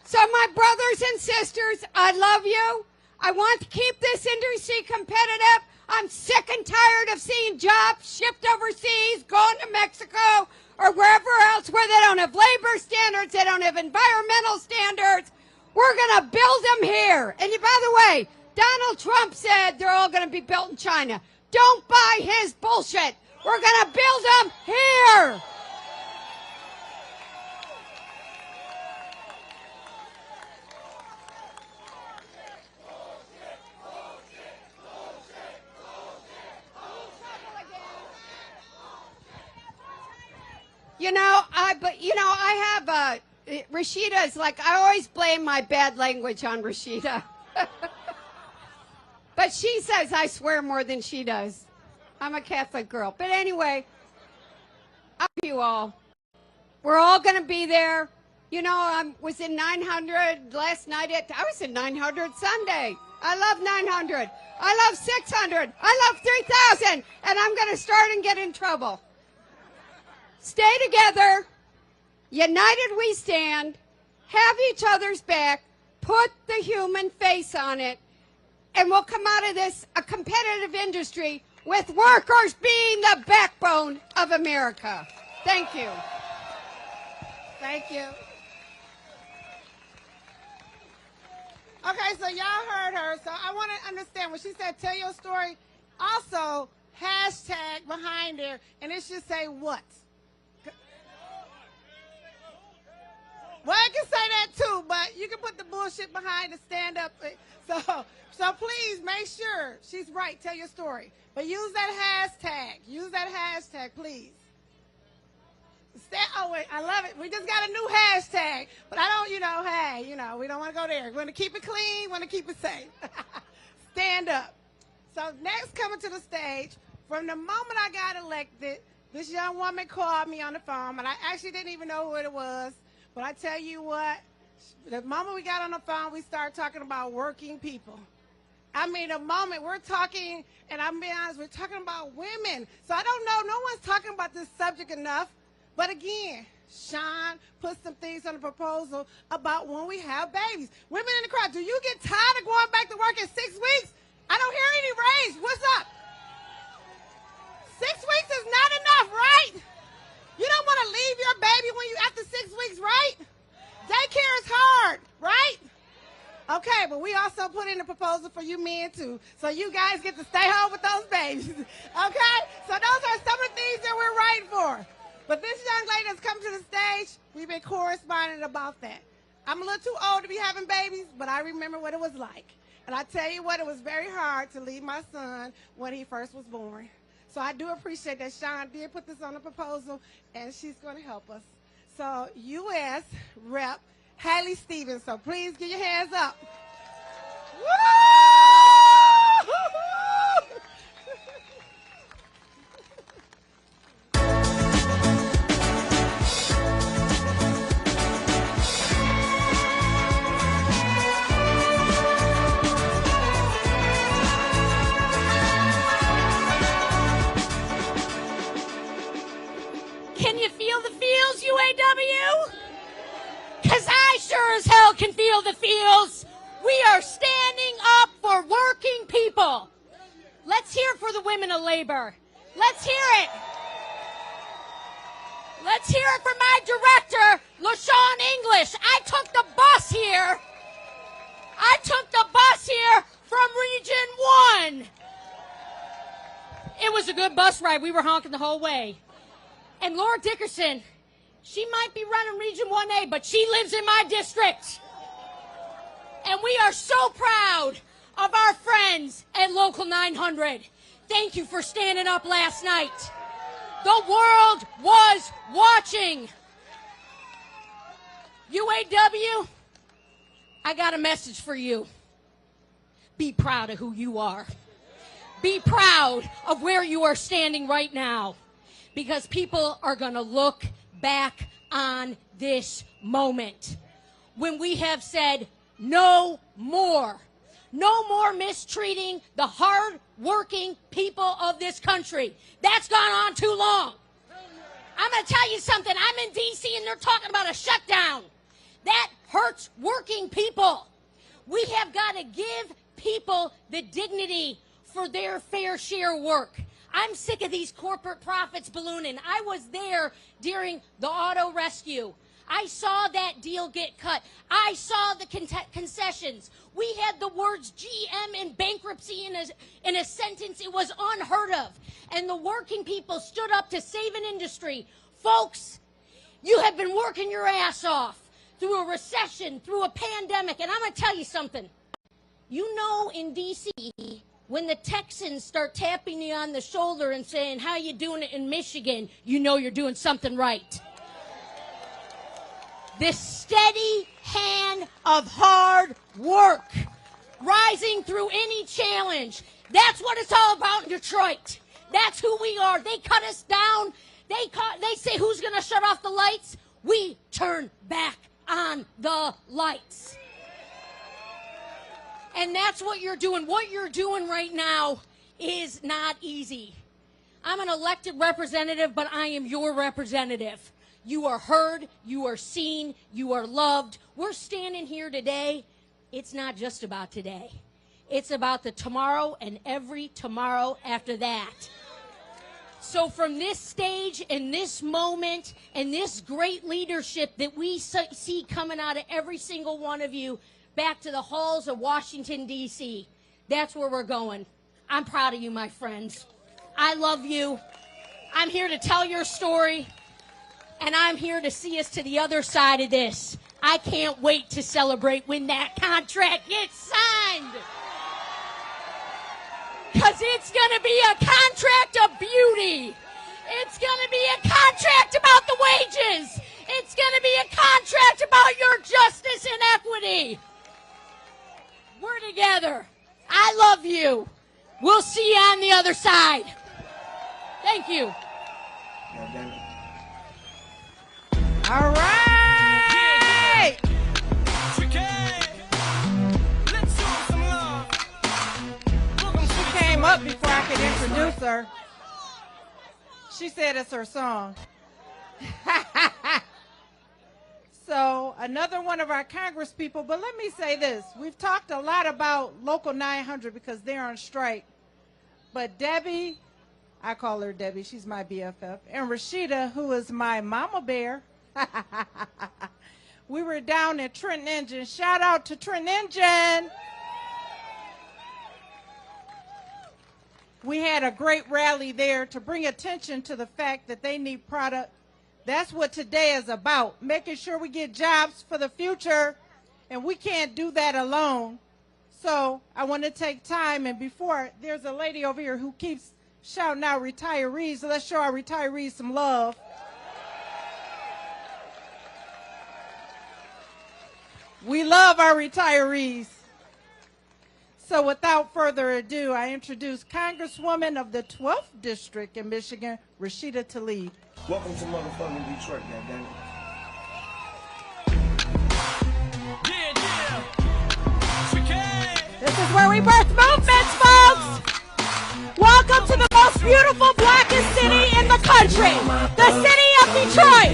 So my brothers and sisters, I love you. I want to keep this industry competitive. I'm sick and tired of seeing jobs shipped overseas, going to Mexico, or wherever else where they don't have labor standards, they don't have environmental standards. We're going to build them here. And by the way, Donald Trump said they're all going to be built in China. Don't buy his bullshit. We're going to build them here. I have Rashida is like, I always blame my bad language on Rashida. But she says I swear more than she does. I'm a Catholic girl. But anyway, I love you all. We're all going to be there. You know, I was in 900 last night. I was in 900 Sunday. I love 900. I love 600. I love 3,000. And I'm going to start and get in trouble. Stay together. United we stand. Have each other's back. Put the human face on it. And we'll come out of this a competitive industry with workers being the backbone of America. Thank you. Thank you. Okay, so y'all heard her. So I want to understand when she said tell your story, also hashtag behind there, and it should say what? Well, I can say that too, but you can put the bullshit behind the stand up. So please make sure she's right. Tell your story. But use that hashtag. Use that hashtag, please. Oh, wait, I love it. We just got a new hashtag. But I don't, hey, we don't want to go there. We want to keep it clean. Want to keep it safe. Stand up. So next coming to the stage, from the moment I got elected, this young woman called me on the phone, and I actually didn't even know who it was. But I tell you what, the moment we got on the phone, we started talking about working people. I mean, the moment we're talking, and I'm being honest, we're talking about women. So I don't know, no one's talking about this subject enough. But again, Sean put some things on the proposal about when we have babies. Women in the crowd, do you get tired of going back to work in 6 weeks? I don't hear any raise. What's up? 6 weeks is not enough, right? when you after 6 weeks, right? Daycare is hard, right? Okay, but we also put in a proposal for you men too, so you guys get to stay home with those babies. Okay? So those are some of the things that we're writing for. But this young lady that's come to the stage, we've been corresponding about that. I'm a little too old to be having babies, but I remember what it was like. And I tell you what, it was very hard to leave my son when he first was born. So I do appreciate that Sean did put this on the proposal, and she's going to help us. So U.S. Rep. Haley Stevens, so please get your hands up. Woo! Can you feel the feels, UAW? Because I sure as hell can feel the feels. We are standing up for working people. Let's hear it for the women of labor. Let's hear it. Let's hear it for my director, LaShawn English. I took the bus here. From Region 1. It was a good bus ride. We were honking the whole way. And Laura Dickerson, she might be running Region 1A, but she lives in my district. And we are so proud of our friends at Local 900. Thank you for standing up last night. The world was watching. UAW, I got a message for you. Be proud of who you are. Be proud of where you are standing right now. Because people are going to look back on this moment when we have said no more mistreating the hard-working people of this country. That's gone on too long. I'm going to tell you something. I'm in D.C. and they're talking about a shutdown. That hurts working people. We have got to give people the dignity for their fair share work. I'm sick of these corporate profits ballooning. I was there during the auto rescue. I saw that deal get cut. I saw the concessions. We had the words GM in bankruptcy in a sentence. It was unheard of. And the working people stood up to save an industry. Folks, you have been working your ass off through a recession, through a pandemic. And I'm going to tell you something. You know, in D.C., when the Texans start tapping you on the shoulder and saying, how you doing it in Michigan, you know you're doing something right. This steady hand of hard work, rising through any challenge. That's what it's all about in Detroit. That's who we are. They cut us down. They say, who's going to shut off the lights? We turn back on the lights. And that's what you're doing. What you're doing right now is not easy. I'm an elected representative, but I am your representative. You are heard, you are seen, you are loved. We're standing here today. It's not just about today. It's about the tomorrow and every tomorrow after that. So from this stage and this moment and this great leadership that we see coming out of every single one of you, back to the halls of Washington, D.C. That's where we're going. I'm proud of you, my friends. I love you. I'm here to tell your story, and I'm here to see us to the other side of this. I can't wait to celebrate when that contract gets signed. Because it's going to be a contract of beauty. It's going to be a contract about the wages. It's going to be a contract about your justice and equity. We're together. I love you. We'll see you on the other side. Thank you. All right. She came up before I could introduce her. She said it's her song. So another one of our Congress people, but let me say this. We've talked a lot about Local 900 because they're on strike. But Debbie, I call her Debbie, she's my BFF, and Rashida, who is my mama bear, We were down at Trenton Engine. Shout out to Trenton Engine. We had a great rally there to bring attention to the fact that they need product. That's what today is about, making sure we get jobs for the future, and we can't do that alone. So I want to take time, and before, there's a lady over here who keeps shouting out retirees, so let's show our retirees some love. We love our retirees. So without further ado, I introduce Congresswoman of the 12th District in Michigan, Rashida Tlaib. Welcome to motherfucking Detroit, goddammit. This is where we birth movements, folks. Welcome to the most beautiful, blackest city in the country, the city of Detroit.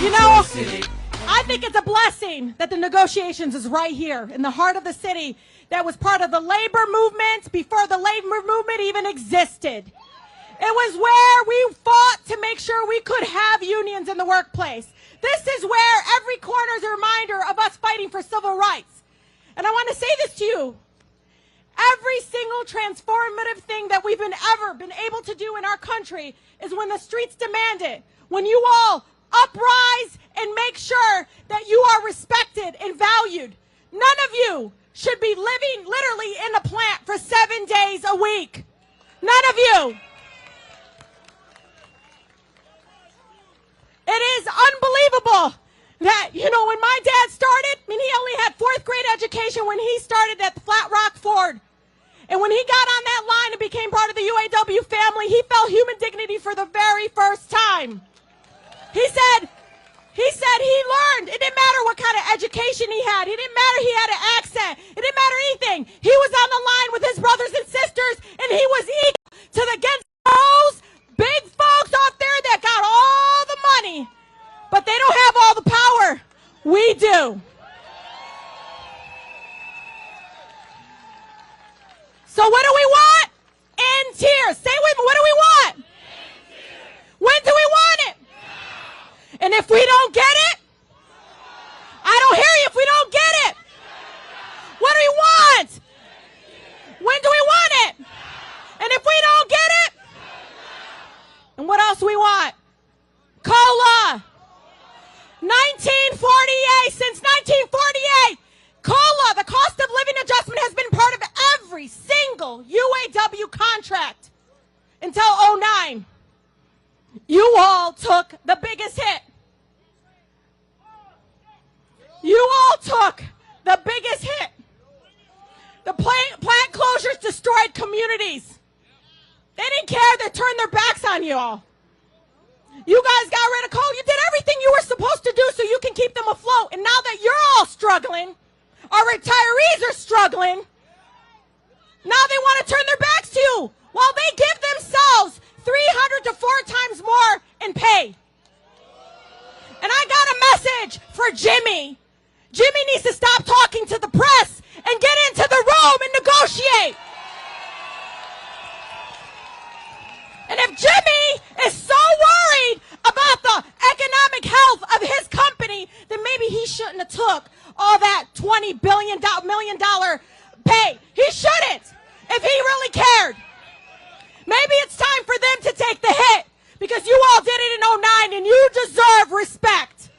You know, I think it's a blessing that the negotiations is right here in the heart of the city that was part of the labor movement before the labor movement even existed. It was where we fought to make sure we could have unions in the workplace. This is where every corner is a reminder of us fighting for civil rights. And I want to say this to you. Every single transformative thing that we've ever been able to do in our country is when the streets demand it. When you all uprise and make sure that you are respected and valued. None of you should be living literally in a plant for 7 days a week. None of you. It is unbelievable that, you know, when my dad started, I mean, he only had 4th grade education when he started at Flat Rock Ford. And when he got on that line and became part of the UAW family, he felt human dignity for the very first time. He said he learned. It didn't matter what kind of education he had. It didn't matter he had an accent. It didn't matter anything. He was on the line with his brothers and sisters, and he was equal to against those big folks out there that got all the money, but they don't have all the power. We do. So what do we want? End tears. Say with me, what do we want? When do we want it? And if we don't get it, I don't hear you if we don't get it. What do we want? When do we want it? And if we don't get it, and what else do we want? COLA. 1948, since 1948, COLA, the cost of living adjustment, has been part of every single UAW contract until 2009. You all took the biggest hit. You all took the biggest hit. The plant closures destroyed communities. They didn't care. They turned their backs on you all. You guys got rid of coal. You did everything you were supposed to do so you can keep them afloat. And now that you're all struggling, our retirees are struggling, now they want to turn their backs to you while they give themselves 300 to 4 times more in pay. And I got a message for Jimmy. Jimmy needs to stop talking to the press and get into the room and negotiate. And if Jimmy is so worried about the economic health of his company, then maybe he shouldn't have took all that $20 million pay. He shouldn't, if he really cared. Maybe it's time for them to take the hit, because you all did it in 2009 and you deserve respect.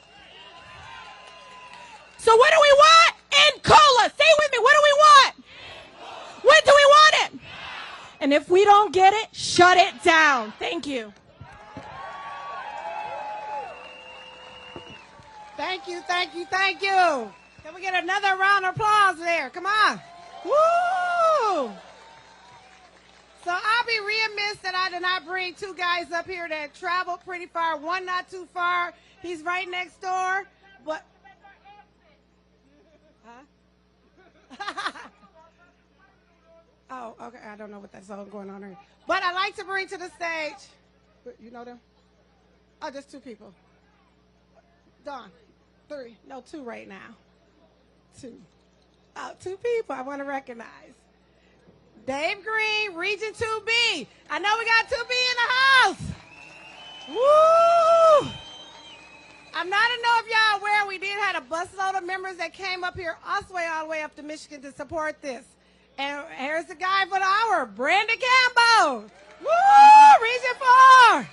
So what do we want? In COLA. Say with me, what do we want? When do we want it? And if we don't get it, shut it down. Thank you. Thank you, thank you, thank you. Can we get another round of applause there? Come on. Woo! So I'll be remiss that I did not bring 2 guys up here that traveled pretty far. One not too far. He's right next door. But oh, okay. I don't know what that's all going on here. But I'd like to bring to the stage. You know them? Oh, just 2 people. Dawn. 3. No, 2 right now. 2. Oh, 2 people I want to recognize. Dave Green, Region 2B. I know we got 2B in the house. Woo! I'm not to know if y'all aware, we did have a busload of members that came up here all the way up to Michigan to support this. And here's the guy for the hour, Brandon Campbell. Woo! Region 4.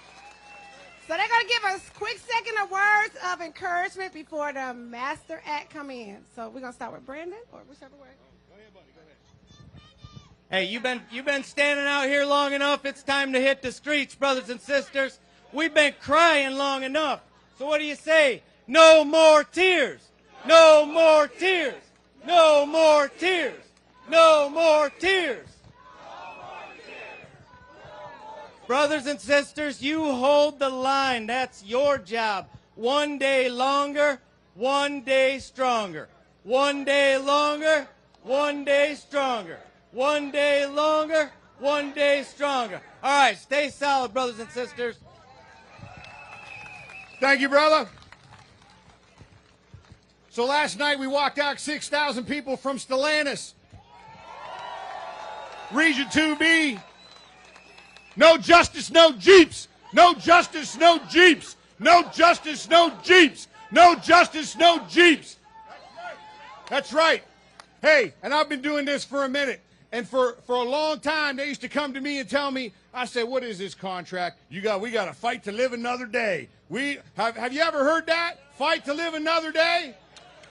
So they're going to give us a quick second of words of encouragement before the Master Act come in. So we're going to start with Brandon, or whichever way. Go ahead, buddy. Go ahead. Hey, you've been standing out here long enough. It's time to hit the streets, brothers and sisters. We've been crying long enough. So what do you say? No more tears. No more tears. No more tears. No more tears. Brothers and sisters, you hold the line. That's your job. One day longer, one day stronger. One day longer, one day stronger. One day longer, one day stronger. All right, stay solid, brothers and sisters. Thank you, brother. So last night we walked out 6,000 people from Stellantis. Region 2B. No justice, no Jeeps. No justice, no Jeeps. No justice, no Jeeps. No justice, no Jeeps. That's right. Hey, and I've been doing this for a minute. And for a long time, they used to come to me and tell me, I said, what is this contract? We got to fight to live another day. Have you ever heard that? Fight to live another day?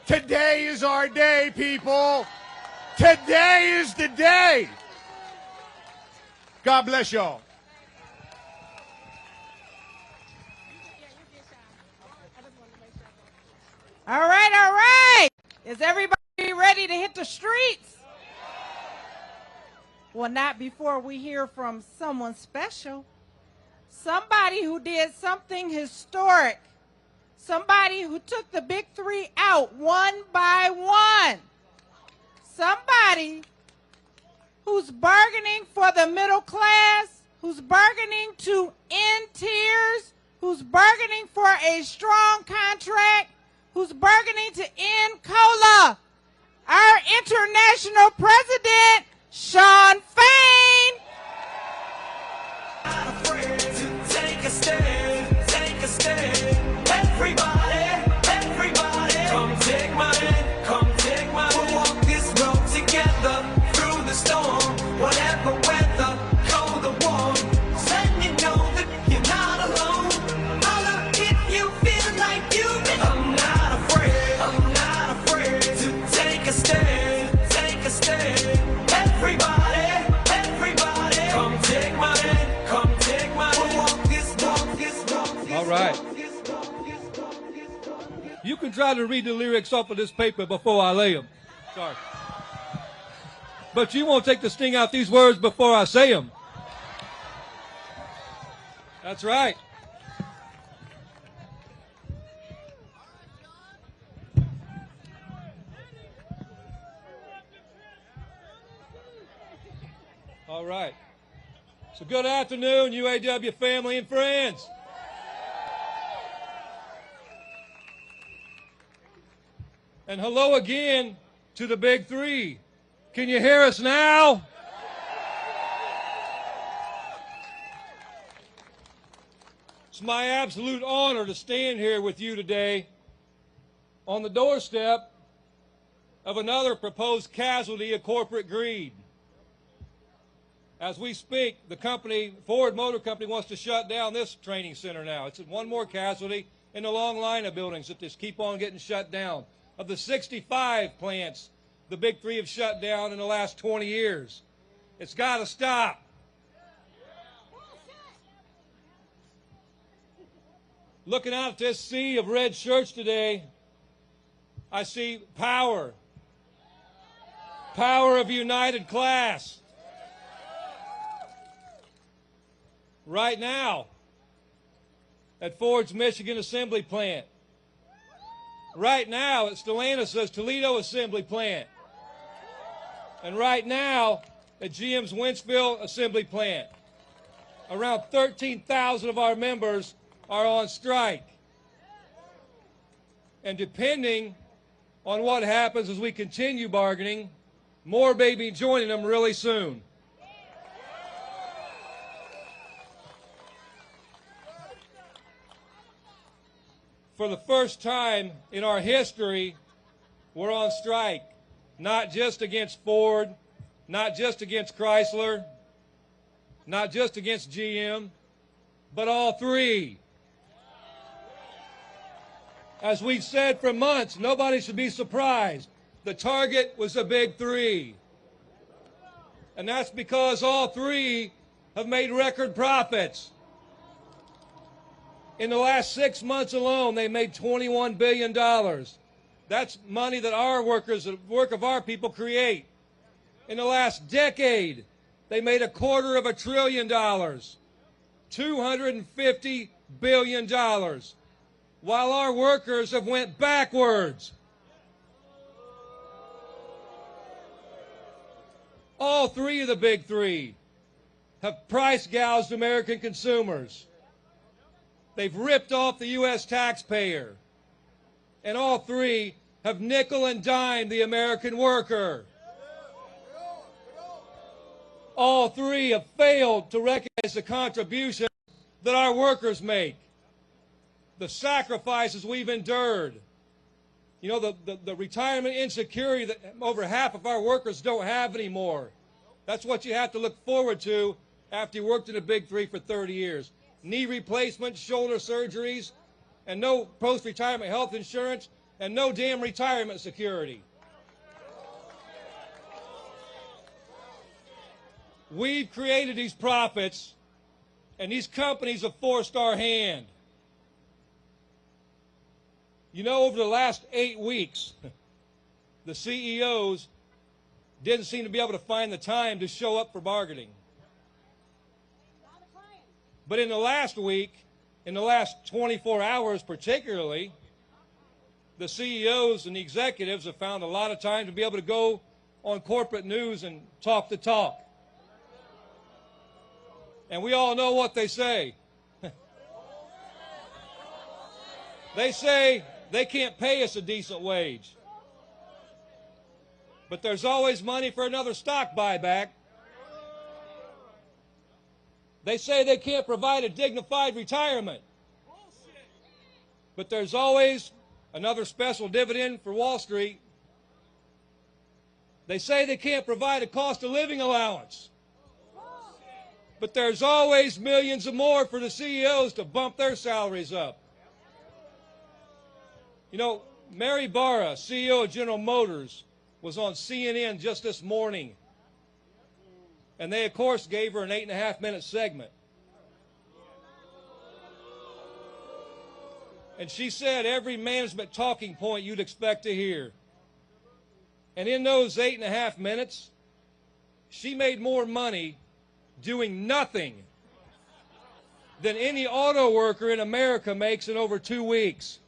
Today is our day, people. Today is the day. God bless y'all. All right, all right. Is everybody ready to hit the streets? Well, not before we hear from someone special. Somebody who did something historic. Somebody who took the big three out one by one. Somebody who's bargaining for the middle class, who's bargaining to end tears, who's bargaining for a strong contract, who's bargaining to end COLA. Our international president, Shawn Fain. Take a stand, take a stand. Everybody, come take my hand, come take my hand. We'll walk this road together through the storm, whatever weather, cold or warm. Let you know that you're not alone. Holler if you feel like you've been. I'm not afraid to take a stand, take a stand. Everybody, come take my hand, come take my hand. We'll walk this. All right. You can try to read the lyrics off of this paper before I lay them. Sorry. But you won't take the sting out these words before I say them. That's right. All right. So good afternoon, UAW family and friends. And hello again to the big three. Can you hear us now? It's my absolute honor to stand here with you today on the doorstep of another proposed casualty of corporate greed. As we speak, the company, Ford Motor Company, wants to shut down this training center now. It's one more casualty in the long line of buildings that just keep on getting shut down. Of the 65 plants the big three have shut down in the last 20 years. It's got to stop. Looking out at this sea of red shirts today, I see power. Power of united class. Right now, at Ford's Michigan Assembly Plant. Right now, at Stellantis' Toledo Assembly Plant. And right now, at GM's Wentzville Assembly Plant. Around 13,000 of our members are on strike. And depending on what happens as we continue bargaining, more may be joining them really soon. For the first time in our history, we're on strike. Not just against Ford, not just against Chrysler, not just against GM, but all three. As we've said for months, nobody should be surprised. The target was the big three. And that's because all three have made record profits. In the last 6 months alone, they made $21 billion. That's money that our workers, the work of our people, create. In the last decade, they made $250 billion, $250 billion, while our workers have went backwards. All three of the big three have price gouged American consumers. They've ripped off the U.S. taxpayer. And all three have nickel and dimed the American worker. All three have failed to recognize the contribution that our workers make, the sacrifices we've endured. You know, the retirement insecurity that over half of our workers don't have anymore. That's what you have to look forward to after you worked in the big three for 30 years. Knee replacements, shoulder surgeries, and no post-retirement health insurance, and no damn retirement security. We've created these profits, and these companies have forced our hand. You know, over the last 8 weeks, the CEOs didn't seem to be able to find the time to show up for bargaining. But in the last week, in the last 24 hours particularly, the CEOs and the executives have found a lot of time to be able to go on corporate news and talk the talk. And we all know what they say. They say they can't pay us a decent wage. But there's always money for another stock buyback. They say they can't provide a dignified retirement. But there's always another special dividend for Wall Street. They say they can't provide a cost of living allowance. But there's always millions of more for the CEOs to bump their salaries up. You know, Mary Barra, CEO of General Motors, was on CNN just this morning. And they, of course, gave her an 8.5-minute segment. And she said every management talking point you'd expect to hear. And in those 8.5 minutes, she made more money doing nothing than any auto worker in America makes in over 2 weeks.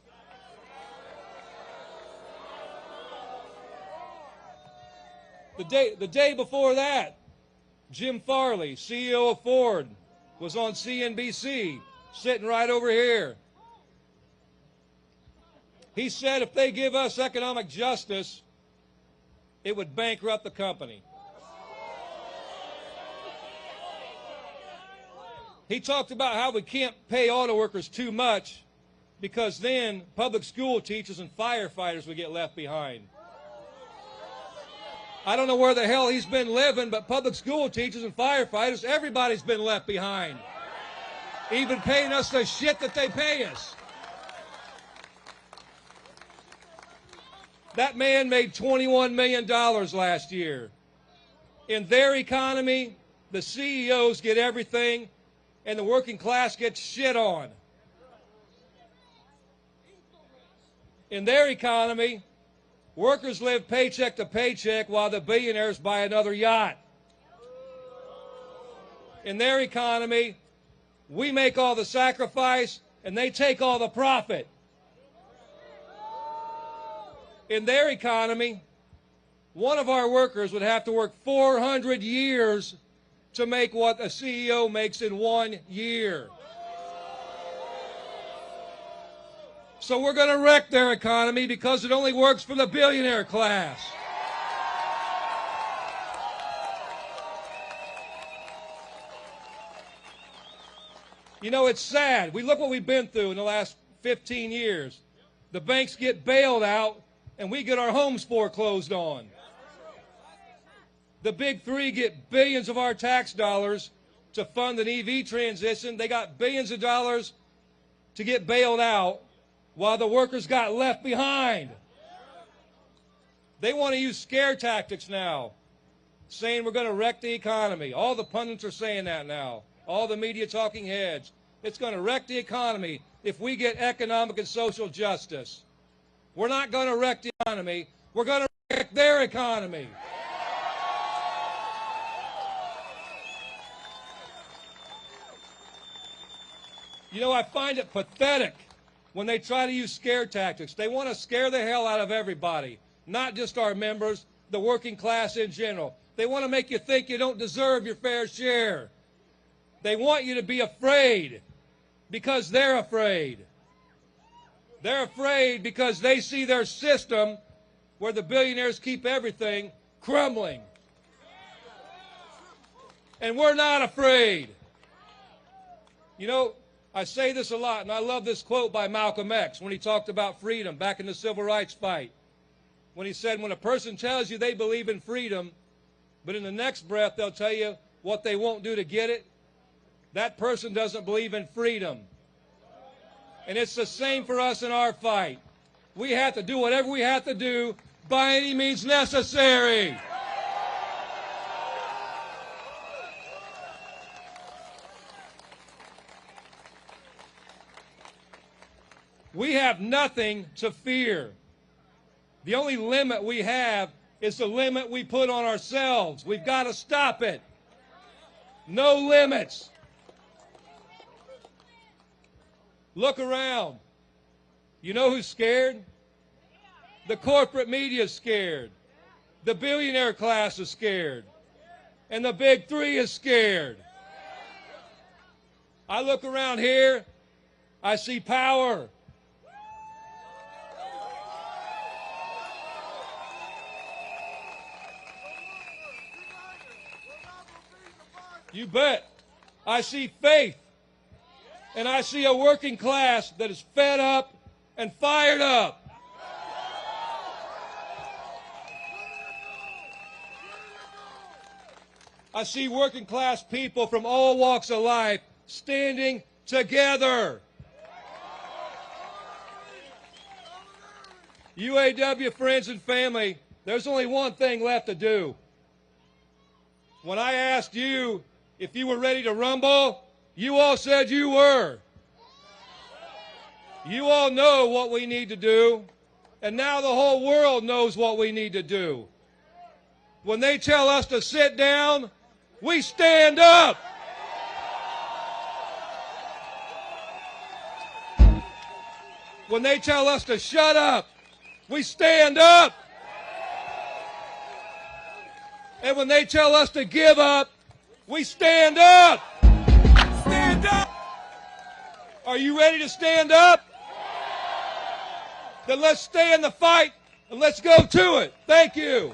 The day before that, Jim Farley, CEO of Ford, was on CNBC, sitting right over here. He said if they give us economic justice, it would bankrupt the company. He talked about how we can't pay auto workers too much because then public school teachers and firefighters would get left behind. I don't know where the hell he's been living, but public school teachers and firefighters, everybody's been left behind. Even paying us the shit that they pay us. That man made $21 million last year. In their economy, the CEOs get everything, and the working class gets shit on. In their economy, workers live paycheck to paycheck while the billionaires buy another yacht. In their economy, we make all the sacrifice and they take all the profit. In their economy, one of our workers would have to work 400 years to make what a CEO makes in 1 year. So we're going to wreck their economy because it only works for the billionaire class. You know, it's sad. We look what we've been through in the last 15 years. The banks get bailed out, and we get our homes foreclosed on. The big three get billions of our tax dollars to fund an EV transition. They got billions of dollars to get bailed out while the workers got left behind. They want to use scare tactics now, saying we're going to wreck the economy. All the pundits are saying that now. All the media talking heads. It's going to wreck the economy if we get economic and social justice. We're not going to wreck the economy. We're going to wreck their economy. You know, I find it pathetic when they try to use scare tactics. They want to scare the hell out of everybody, not just our members, the working class in general. They want to make you think you don't deserve your fair share. They want you to be afraid because they're afraid. They're afraid because they see their system, where the billionaires keep everything, crumbling. And we're not afraid. You know, I say this a lot, and I love this quote by Malcolm X when he talked about freedom back in the civil rights fight. When he said, when a person tells you they believe in freedom, but in the next breath they'll tell you what they won't do to get it, that person doesn't believe in freedom. And it's the same for us in our fight. We have to do whatever we have to do by any means necessary. We have nothing to fear. The only limit we have is the limit we put on ourselves. We've got to stop it. No limits. Look around. You know who's scared? The corporate media is scared. The billionaire class is scared. And the big three is scared. I look around here, I see power. You bet. I see faith. And I see a working class that is fed up and fired up. I see working class people from all walks of life standing together. UAW friends and family, there's only one thing left to do. When I asked you if you were ready to rumble, you all said you were. You all know what we need to do, and now the whole world knows what we need to do. When they tell us to sit down, we stand up. When they tell us to shut up, we stand up. And when they tell us to give up, we stand up. Stand up. Are you ready to stand up? Then let's stay in the fight and let's go to it. Thank you.